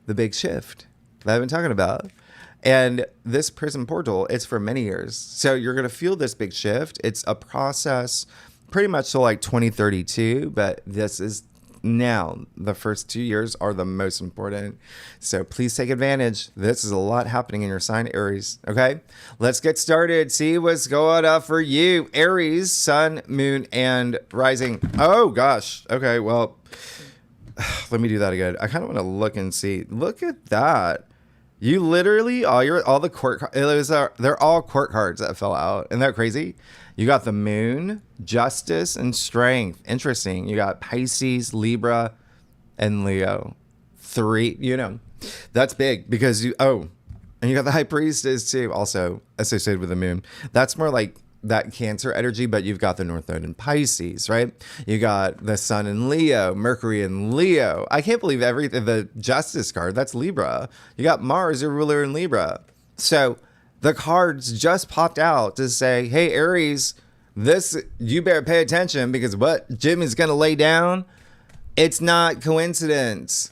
the big shift that I've been talking about. And this prism portal, it's for many years. So you're going to feel this big shift. It's a process pretty much till 2032, but this is now. The first 2 years are the most important. So please take advantage. This is a lot happening in your sign, Aries. Okay, let's get started. See what's going on for you, Aries, sun, moon, and rising. Oh gosh. Okay, well, let me do that again. I kind of want to look and see. Look at that. You literally all the court. They're all court cards that fell out. Isn't that crazy? You got the moon, justice, and strength. Interesting. You got Pisces, Libra, and Leo. 3. That's big because and you got the high priestess too, also associated with the moon. That's more like that Cancer energy, but you've got the North Node in Pisces, right? You got the Sun in Leo, Mercury in Leo. I can't believe everything. The Justice card, that's Libra. You got Mars, your ruler in Libra. So the cards just popped out to say, hey, Aries, you better pay attention because what Jim is going to lay down, it's not coincidence.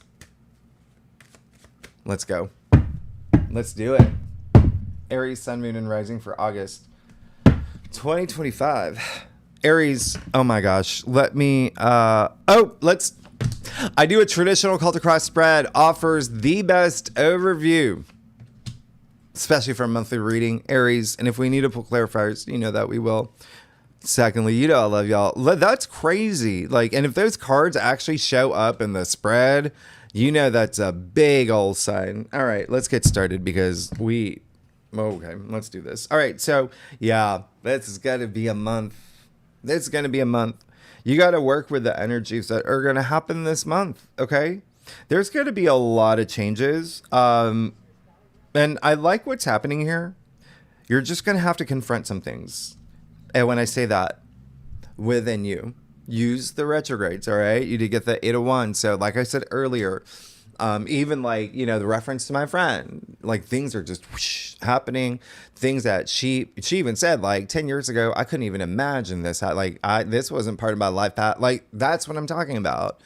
Let's go. Let's do it. Aries, Sun, Moon, and Rising for August 2025. Aries, oh my gosh. I do a traditional cult across spread, offers the best overview, especially for a monthly reading, Aries. And if we need to pull clarifiers, you know that we will. Secondly, you know I love y'all. That's crazy. And if those cards actually show up in the spread, you know that's a big old sign. All right, let's get started because okay, let's do this. All right, so yeah, this is going to be a month. This is going to be a month. You got to work with the energies that are going to happen this month, okay? There's going to be a lot of changes. And I like what's happening here. You're just going to have to confront some things. And when I say that, within you, use the retrogrades, all right? You did get the 8 of Wands. So like I said earlier, even the reference to my friend, things are just whoosh, happening. Things that she even said 10 years ago, I couldn't even imagine this. This wasn't part of my life path. That's what I'm talking about.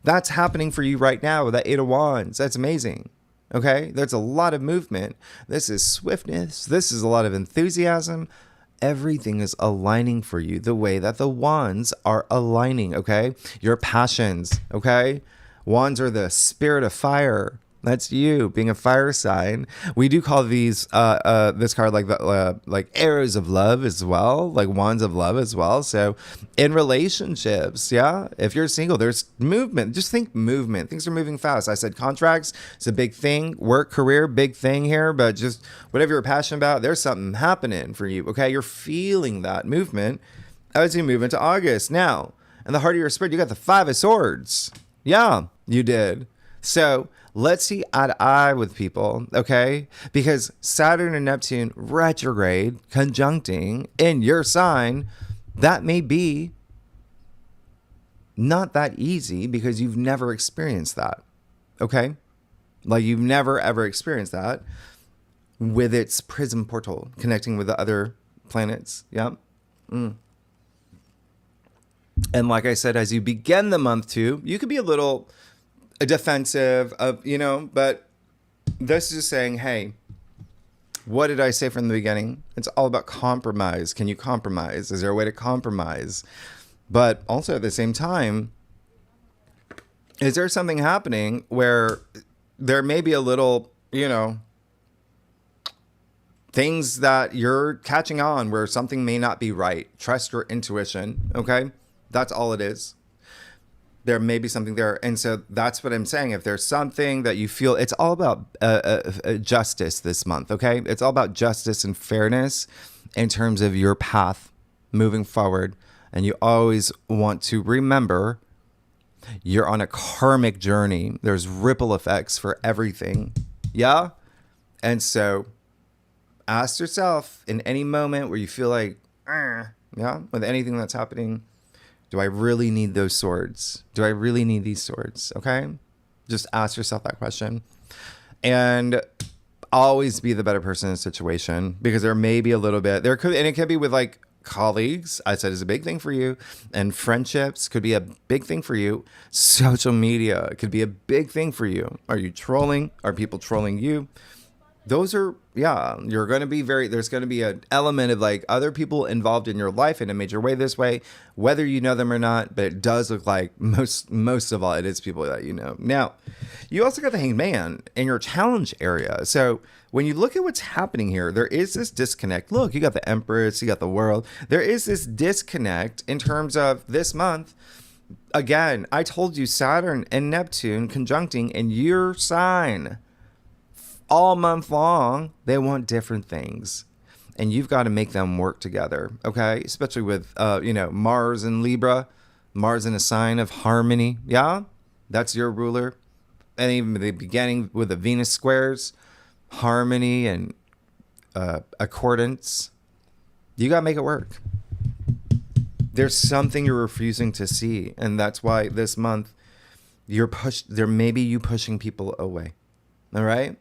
That's happening for you right now with that 8 of Wands. That's amazing. Okay. There's a lot of movement. This is swiftness. This is a lot of enthusiasm. Everything is aligning for you the way that the wands are aligning, okay? Your passions, okay? Wands are the spirit of fire. That's you being a fire sign. We do call these this card like arrows of love as well, like wands of love as well. So in relationships, yeah, if you're single, there's movement. Just think movement. Things are moving fast. I said contracts, it's a big thing. Work, career, big thing here. But just whatever you're passionate about, there's something happening for you. Okay, you're feeling that movement as you move into August. Now, in the heart of your spirit, you got the 5 of Swords. Yeah, you did. So let's see eye to eye with people, okay? Because Saturn and Neptune retrograde conjuncting in your sign, that may be not that easy because you've never experienced that, okay? You've never ever experienced that with its prism portal connecting with the other planets, yeah? And like I said, as you begin the month too, you could be a little defensive, but this is just saying, hey, what did I say from the beginning? It's all about compromise. Can you compromise? Is there a way to compromise? But also at the same time, is there something happening where there may be a little, things that you're catching on where something may not be right? Trust your intuition, okay? That's all it is. There may be something there. And so that's what I'm saying. If there's something that you feel, it's all about justice this month, okay? It's all about justice and fairness in terms of your path moving forward. And you always want to remember you're on a karmic journey. There's ripple effects for everything. Yeah? And so ask yourself in any moment where you feel like, with anything that's happening, do I really need those swords? Do I really need these swords? Okay. Just ask yourself that question and always be the better person in a situation because there may be a little bit and it could be with colleagues. I said is a big thing for you, and friendships could be a big thing for you. Social media could be a big thing for you. Are you trolling? Are people trolling you? Those are, you're going to be there's going to be an element of other people involved in your life in a major way this way, whether you know them or not, but it does look like most of all, it is people that you know. Now, you also got the Hanged Man in your challenge area. So when you look at what's happening here, there is this disconnect. Look, you got the Empress, you got the World. There is this disconnect in terms of this month. Again, I told you Saturn and Neptune conjuncting in your sign. All month long, they want different things. And you've got to make them work together, okay? Especially with, Mars and Libra. Mars in a sign of harmony. Yeah? That's your ruler. and even the beginning with the Venus squares, harmony and accordance. You got to make it work. There's something you're refusing to see. And that's why this month there may be you pushing people away. All right.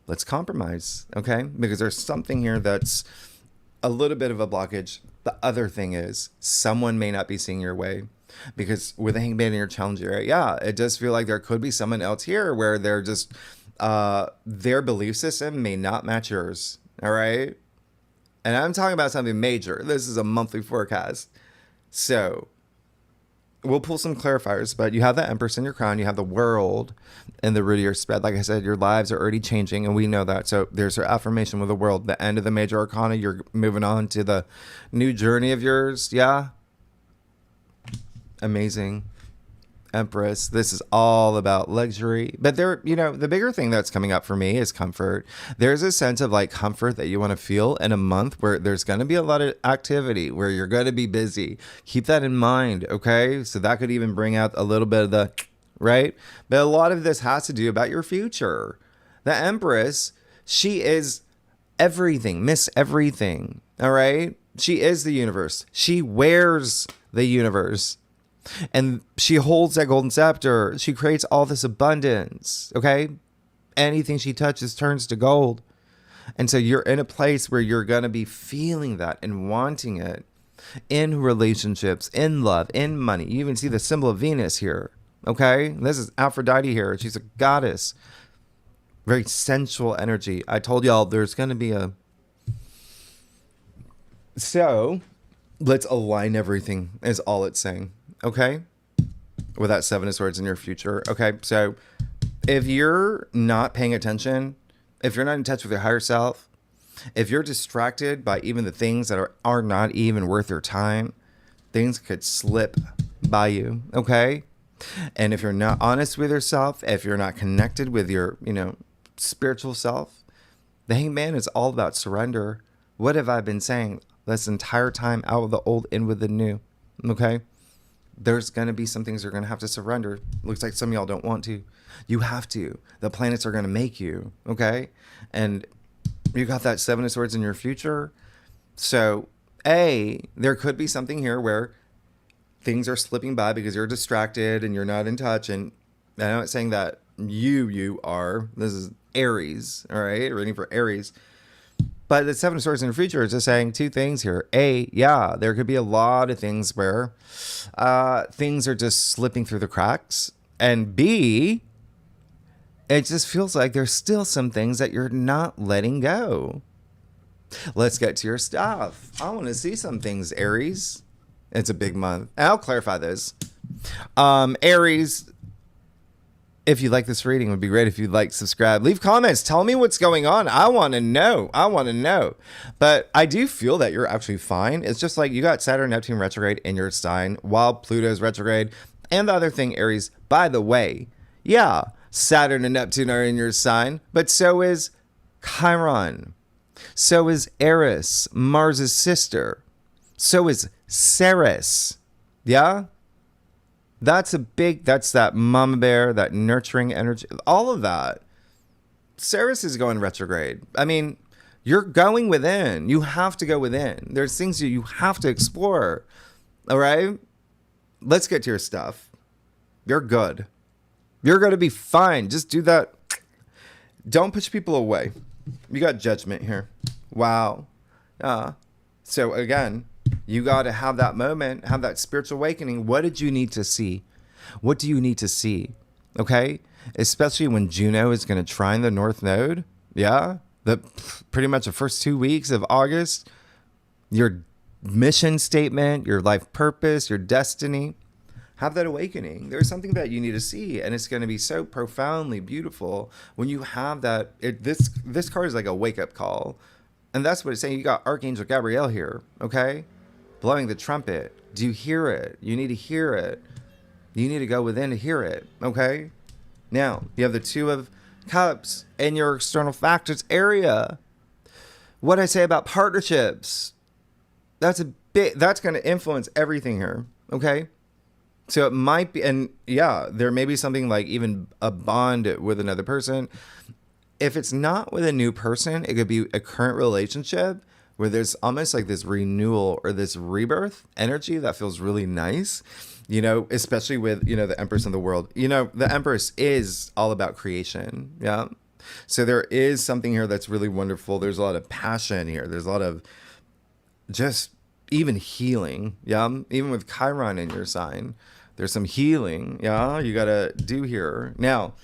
Let's compromise. Okay. Because there's something here that's a little bit of a blockage. The other thing is someone may not be seeing your way, because with a hangman in your challenge area, yeah, it does feel like there could be someone else here where they're just, their belief system may not match yours. All right. And I'm talking about something major. This is a monthly forecast. So we'll pull some clarifiers, but you have the Empress in your crown. You have the World in the root of your spread. Like I said, your lives are already changing, and we know that. So there's your affirmation with the World. The end of the major arcana, you're moving on to the new journey of yours. Yeah. Amazing. Empress. This is all about luxury. But there, the bigger thing that's coming up for me is comfort. There's a sense of like comfort that you want to feel in a month where there's going to be a lot of activity, where you're going to be busy. Keep that in mind, okay? So that could even bring out a little bit of the, right? But a lot of this has to do about your future. The Empress, she is everything, Miss Everything, all right? She is the universe. She wears the universe. And she holds that golden scepter. She creates all this abundance, okay? Anything she touches turns to gold. And so you're in a place where you're going to be feeling that and wanting it in relationships, in love, in money. You even see the symbol of Venus here, okay? This is Aphrodite here. She's a goddess. Very sensual energy. I told y'all there's going to be a... So let's align everything is all it's saying. Okay, with that Seven of Swords in your future. Okay, so if you're not paying attention, if you're not in touch with your higher self, if you're distracted by even the things that are not even worth your time, things could slip by you. Okay, and if you're not honest with yourself, if you're not connected with your, spiritual self, the Hangman is all about surrender. What have I been saying this entire time? Out with the old, in with the new. Okay. There's going to be some things you're going to have to surrender. Looks like some of y'all don't want to. You have to. The planets are going to make you, okay? And you got that Seven of Swords in your future. So, there could be something here where things are slipping by because you're distracted and you're not in touch. And I'm not saying that you are. This is Aries, all right? Reading for Aries. But the Seven of Swords in the future is just saying two things here. There could be a lot of things where things are just slipping through the cracks. And B, it just feels like there's still some things that you're not letting go. Let's get to your stuff. I want to see some things, Aries. It's a big month. And I'll clarify this. Aries, if you like this reading, it would be great if you'd like, subscribe, leave comments, tell me what's going on. I want to know. But I do feel that you're actually fine. It's just like you got Saturn-Neptune retrograde in your sign while Pluto's retrograde. And the other thing, Aries, by the way, yeah, Saturn and Neptune are in your sign, but so is Chiron. So is Eris, Mars's sister. So is Ceres. Yeah? That's that mama bear, that nurturing energy, all of that. Ceres is going retrograde. I mean, you're going within. You have to go within. There's things you have to explore. All right? Let's get to your stuff. You're good. You're going to be fine. Just do that. Don't push people away. You got judgment here. Wow. So again, you got to have that moment, have that spiritual awakening. What did you need to see? What do you need to see? Okay? Especially when Juno is going to trine the North Node. Yeah? Pretty much the first 2 weeks of August. Your mission statement, your life purpose, your destiny. Have that awakening. There's something that you need to see, and it's going to be so profoundly beautiful when you have that. This card is like a wake-up call. And that's what it's saying. You got Archangel Gabriel here, okay? Blowing the trumpet. Do you hear it? You need to hear it. You need to go within to hear it, okay? Now, you have the Two of Cups in your external factors area. What I say about partnerships, that's going to influence everything here, okay? So it might be, and yeah, there may be something like even a bond with another person. If it's not with a new person, it could be a current relationship where there's almost like this renewal or this rebirth energy that feels really nice, especially with, the Empress of the world. The Empress is all about creation. Yeah. So there is something here that's really wonderful. There's a lot of passion here. There's a lot of just even healing. Yeah. Even with Chiron in your sign, there's some healing. Yeah. You got to do here. Now,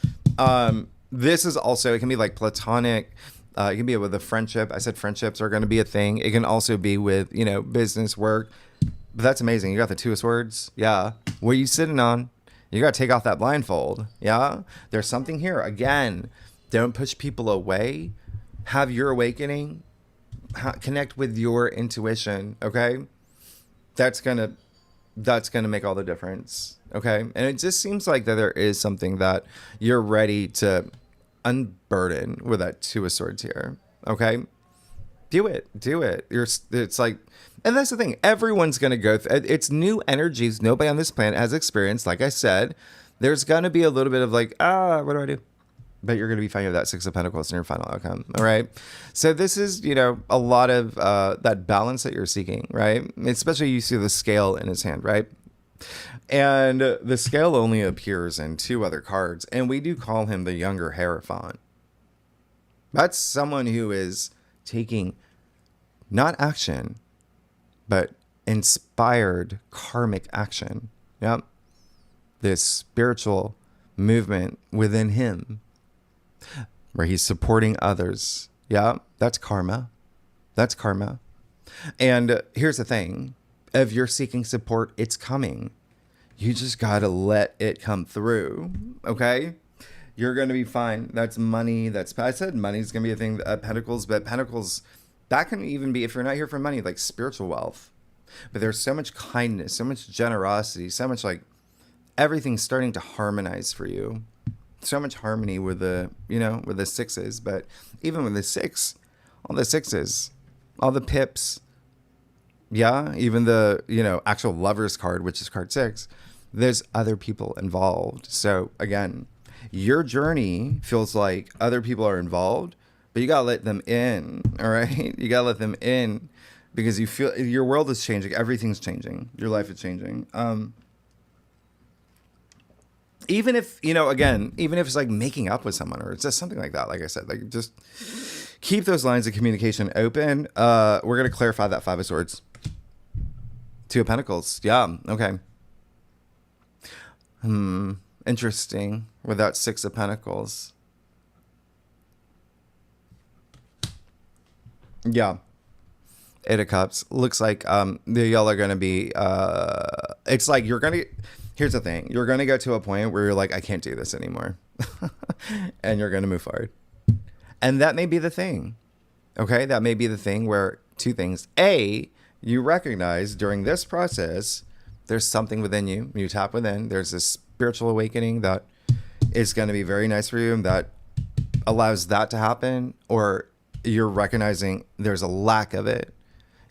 this is also, it can be like platonic. It can be with a friendship. I said friendships are going to be a thing. It can also be with, business work. But that's amazing. You got the Two of Swords. Yeah. What are you sitting on? You got to take off that blindfold. Yeah. There's something here. Again, don't push people away. Have your awakening. Connect with your intuition. Okay. That's going to make all the difference. Okay. And it just seems like that there is something that you're ready to unburden with that Two of Swords here. Okay. Do it. It's like, and that's the thing. Everyone's going to go through, it's new energies. Nobody on this planet has experienced. Like I said, there's going to be a little bit of like, what do I do? But you're going to be fine with that Six of Pentacles in your final outcome. All right. So this is, a lot of that balance that you're seeking, right? Especially you see the scale in his hand, right? And the scale only appears in two other cards. And we do call him the younger Hierophant. That's someone who is taking not action, but inspired karmic action. Yep. This spiritual movement within him where he's supporting others. Yeah, that's karma. That's karma. And here's the thing. If you're seeking support, it's coming. You just got to let it come through. Okay? You're going to be fine. That's money. I said money's going to be a thing. Pentacles, but Pentacles, that can even be, if you're not here for money, like spiritual wealth. But there's so much kindness, so much generosity, so much like everything's starting to harmonize for you. So much harmony with with the sixes. But even with the six, all the sixes, all the pips, yeah, even the, actual Lover's card, which is card 6, there's other people involved. So again, your journey feels like other people are involved, but you got to let them in. All right. You got to let them in because you feel your world is changing. Everything's changing. Your life is changing. Even if, even if it's like making up with someone or it's just something like that, like I said, like just keep those lines of communication open. We're going to clarify that Five of Swords. Two of Pentacles. Yeah. Okay. Interesting. With that Six of Pentacles. Yeah. Eight of Cups. Looks like y'all are going to be... it's like you're going to... Here's the thing. You're going to get to a point where you're like, I can't do this anymore. And you're going to move forward. And that may be the thing. Okay? That may be the thing where two things. A, you recognize during this process, there's something within you. You tap within. There's this spiritual awakening that is going to be very nice for you and that allows that to happen. Or you're recognizing there's a lack of it.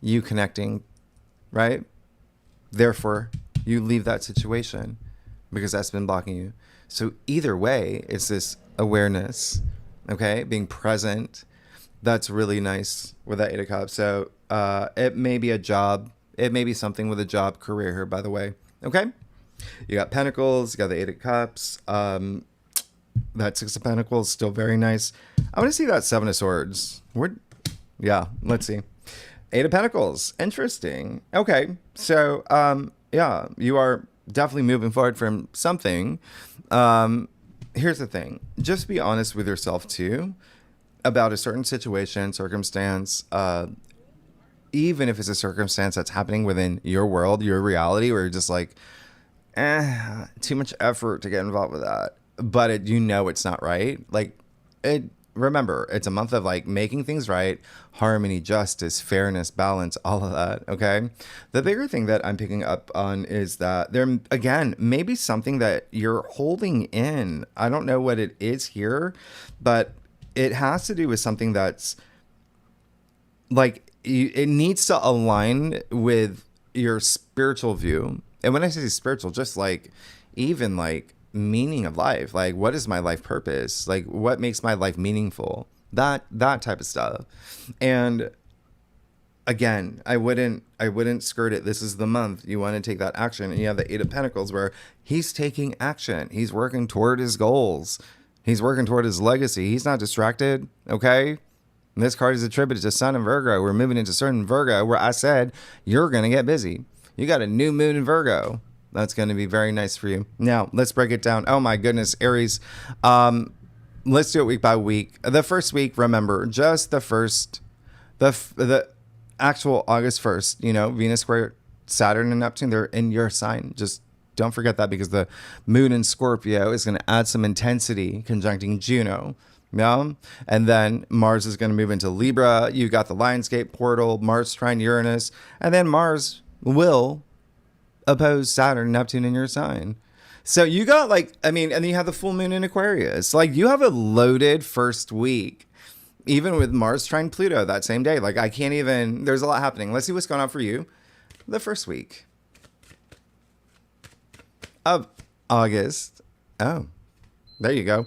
You connecting, right? Therefore, you leave that situation because that's been blocking you. So either way, it's this awareness, okay? Being present. That's really nice with that Eight of Cups. So it may be a job. It may be something with a job career here, by the way. Okay? You got Pentacles. You got the Eight of Cups. That Six of Pentacles, still very nice. I want to see that Seven of Swords. Yeah, let's see. Eight of Pentacles. Interesting. Okay. So, yeah, you are definitely moving forward from something. Here's the thing. Just be honest with yourself, too, about a certain situation, circumstance, even if it's a circumstance that's happening within your world, your reality, where you're just like, too much effort to get involved with that. But it's not right. Like, remember, it's a month of like making things right, harmony, justice, fairness, balance, all of that. Okay. The bigger thing that I'm picking up on is that there, again, maybe something that you're holding in. I don't know what it is here, but it has to do with something that's like, it needs to align with your spiritual view. And when I say spiritual, just like even like meaning of life, like what is my life purpose? Like what makes my life meaningful? That type of stuff. And again, I wouldn't skirt it. This is the month you want to take that action. And you have the Eight of Pentacles where he's taking action. He's working toward his goals. He's working toward his legacy. He's not distracted. Okay. And this card is attributed to Sun and Virgo. We're moving into Sun and Virgo where I said you're going to get busy. You got a new moon in Virgo. That's going to be very nice for you. Now, let's break it down. Oh my goodness, Aries. Let's do it week by week. The first week, remember, just the first, the actual August 1st, you know, Venus square Saturn and Neptune, they're in your sign. Just don't forget that because the moon in Scorpio is going to add some intensity conjuncting Juno. Yeah. And then Mars is going to move into Libra. You got the Lionsgate portal, Mars trine Uranus, and then Mars will oppose Saturn, Neptune in your sign. So you got like, I mean, and then you have the full moon in Aquarius. Like you have a loaded first week, even with Mars trine Pluto that same day. Like I can't even, there's a lot happening. Let's see what's going on for you the first week of August. Oh, there you go.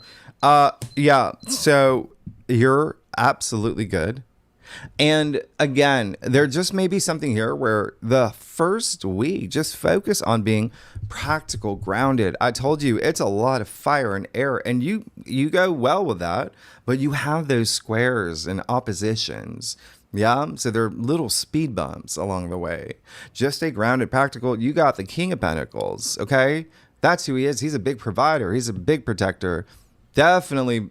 Yeah, so you're absolutely good. And again, there just may be something here where the first week, just focus on being practical, grounded. I told you it's a lot of fire and air, and you go well with that, but you have those squares and oppositions. Yeah, so there are little speed bumps along the way. Just stay grounded, practical. You got the King of Pentacles, okay? That's who he is. He's a big provider. He's a big protector. Definitely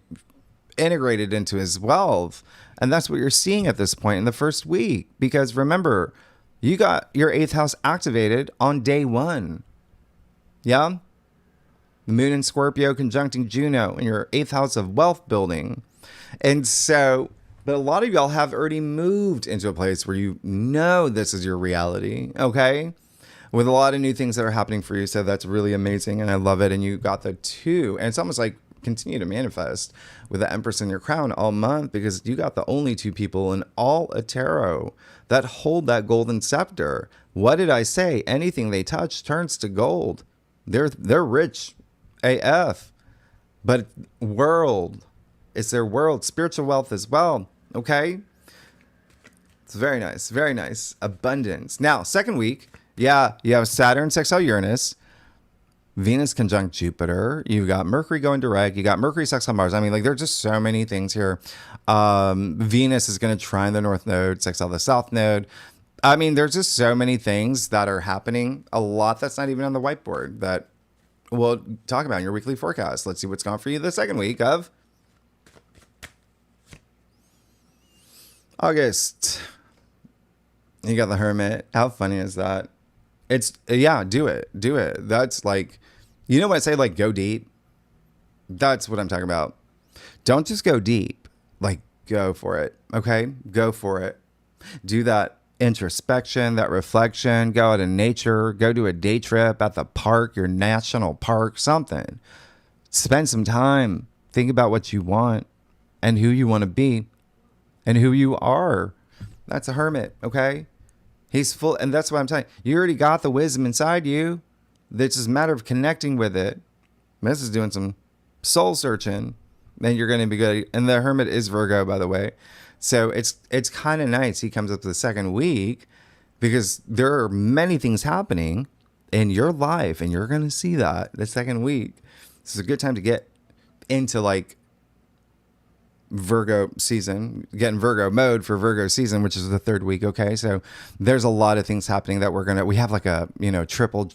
integrated into his wealth. And that's what you're seeing at this point in the first week. Because remember, you got your 8th house activated on day 1. Yeah? The moon in Scorpio conjuncting Juno in your 8th house of wealth building. And so, but a lot of y'all have already moved into a place where you know this is your reality. Okay? With a lot of new things that are happening for you. So that's really amazing. And I love it. And you got the 2. And it's almost like continue to manifest with the Empress in your crown all month because you got the only 2 people in all of tarot that hold that golden scepter. What did I say? Anything they touch turns to gold. They're rich AF, but world, it's their world, spiritual wealth as well. Okay. It's very nice. Very nice. Abundance. Now, second week. Yeah. You have Saturn sextile Uranus, Venus conjunct Jupiter. You got Mercury going direct. You got Mercury sextile Mars. I mean, like, there's just so many things here. Venus is going to trine the North Node, sextile the South Node. I mean, there's just so many things that are happening. A lot that's not even on the whiteboard that we'll talk about in your weekly forecast. Let's see what's gone for you the second week of August. You got the Hermit. How funny is that? It's, yeah, do it. Do it. That's like, you know what I say? Like, go deep. That's what I'm talking about. Don't just go deep. Like, go for it. Okay? Go for it. Do that introspection, that reflection. Go out in nature. Go do a day trip at the park, your national park, something. Spend some time. Think about what you want and who you want to be and who you are. That's a Hermit, okay? He's full, and that's what I'm telling you. You already got the wisdom inside you. It's just a matter of connecting with it. This is doing some soul searching. Then you're going to be good. And the Hermit is Virgo, by the way. So it's kind of nice. He comes up to the second week because there are many things happening in your life, and you're going to see that the second week. This is a good time to get into like Virgo season, get in Virgo mode for Virgo season, which is the third week. Okay. So there's a lot of things happening that we have like a, triple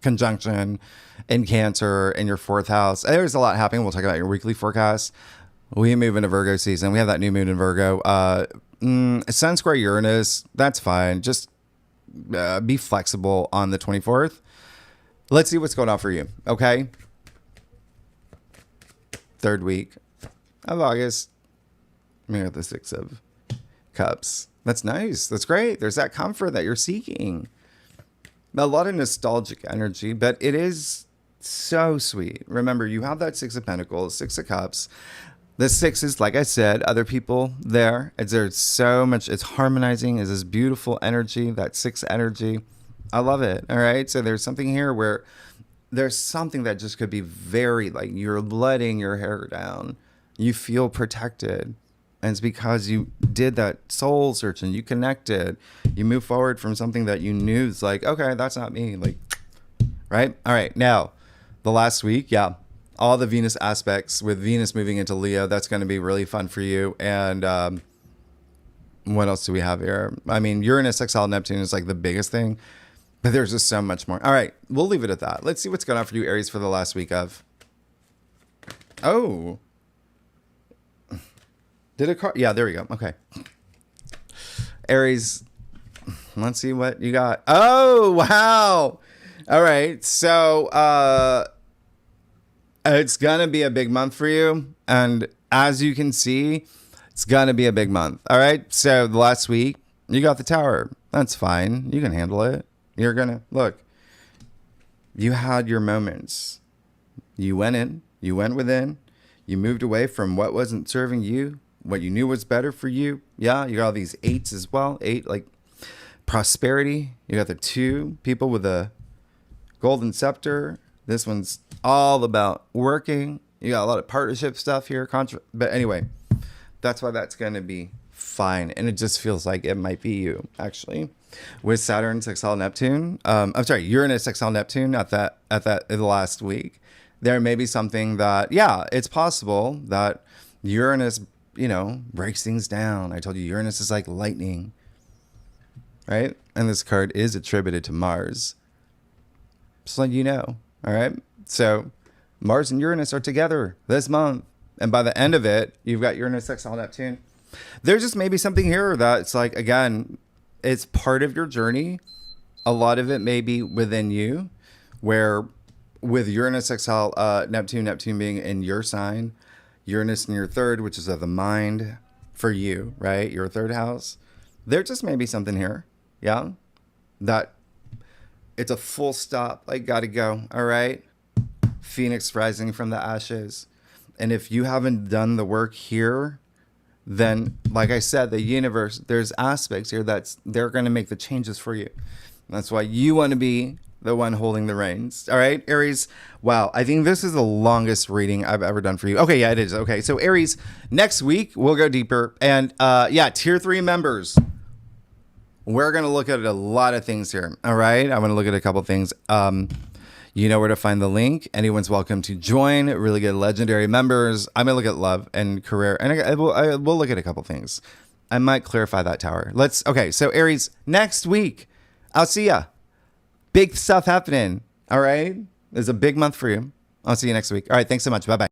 conjunction in Cancer in your 4th house. There's a lot happening. We'll talk about your weekly forecast. We move into Virgo season. We have that new moon in Virgo, Sun square Uranus. That's fine. Just be flexible on the 24th. Let's see what's going on for you. Okay. Third week of August. We got the 6 of Cups. That's nice. That's great. There's that comfort that you're seeking. A lot of nostalgic energy, but it is so sweet. Remember, you have that 6 of Pentacles, 6 of Cups. The 6 is, like I said, other people there. There's so much. It's harmonizing. Is this beautiful energy, that 6 energy. I love it. All right. So there's something here where there's something that just could be very like you're letting your hair down. You feel protected. And it's because you did that soul search and you connected. You move forward from something that you knew is like, okay, that's not me. Like, right? All right. Now, the last week, yeah, all the Venus aspects with Venus moving into Leo, that's going to be really fun for you. And what else do we have here? I mean, Uranus sextile Neptune is like the biggest thing, but there's just so much more. All right, we'll leave it at that. Let's see what's going on for you, Aries, for the last week of. Oh. Did a card? Yeah, there we go. Okay. Aries, let's see what you got. Oh, wow. All right. So it's going to be a big month for you. And as you can see, it's going to be a big month. All right. So the last week, you got the Tower. That's fine. You can handle it. You're going to, look, you had your moments. You went in, you went within, you moved away from what wasn't serving you, what you knew was better for you. Yeah, you got all these 8s as well. 8, like prosperity. You got the 2 people with a golden scepter. This one's all about working. You got a lot of partnership stuff here. But anyway, that's why that's going to be fine. And it just feels like it might be you, actually. With Saturn sextile Neptune. I'm sorry, Uranus sextile Neptune at the last week. There may be something that, yeah, it's possible that Uranus, breaks things down. I told you Uranus is like lightning, right? And this card is attributed to Mars. Just letting you know, all right? So Mars and Uranus are together this month. And by the end of it, you've got Uranus sextile Neptune. There just may be something here that's like, again, it's part of your journey. A lot of it may be within you, where with Uranus sextile Neptune being in your sign, Uranus in your third, which is of the mind for you, right? Your third house. There just may be something here, yeah? That it's a full stop, like gotta go, all right? Phoenix rising from the ashes. And if you haven't done the work here, then, like I said, the universe, there's aspects here they're going to make the changes for you. That's why you want to be the one holding the reins. All right, Aries. Wow, I think this is the longest reading I've ever done for you. Okay, yeah, it is. Okay, so Aries, next week we'll go deeper. And yeah, tier 3 members. We're going to look at a lot of things here. All right, I'm going to look at a couple things. You know where to find the link. Anyone's welcome to join. Really good legendary members. I'm going to look at love and career. And I will look at a couple things. I might clarify that Tower. Okay, so Aries, next week, I'll see ya. Big stuff happening. All right? It's a big month for you. I'll see you next week. All right, thanks so much. Bye-bye.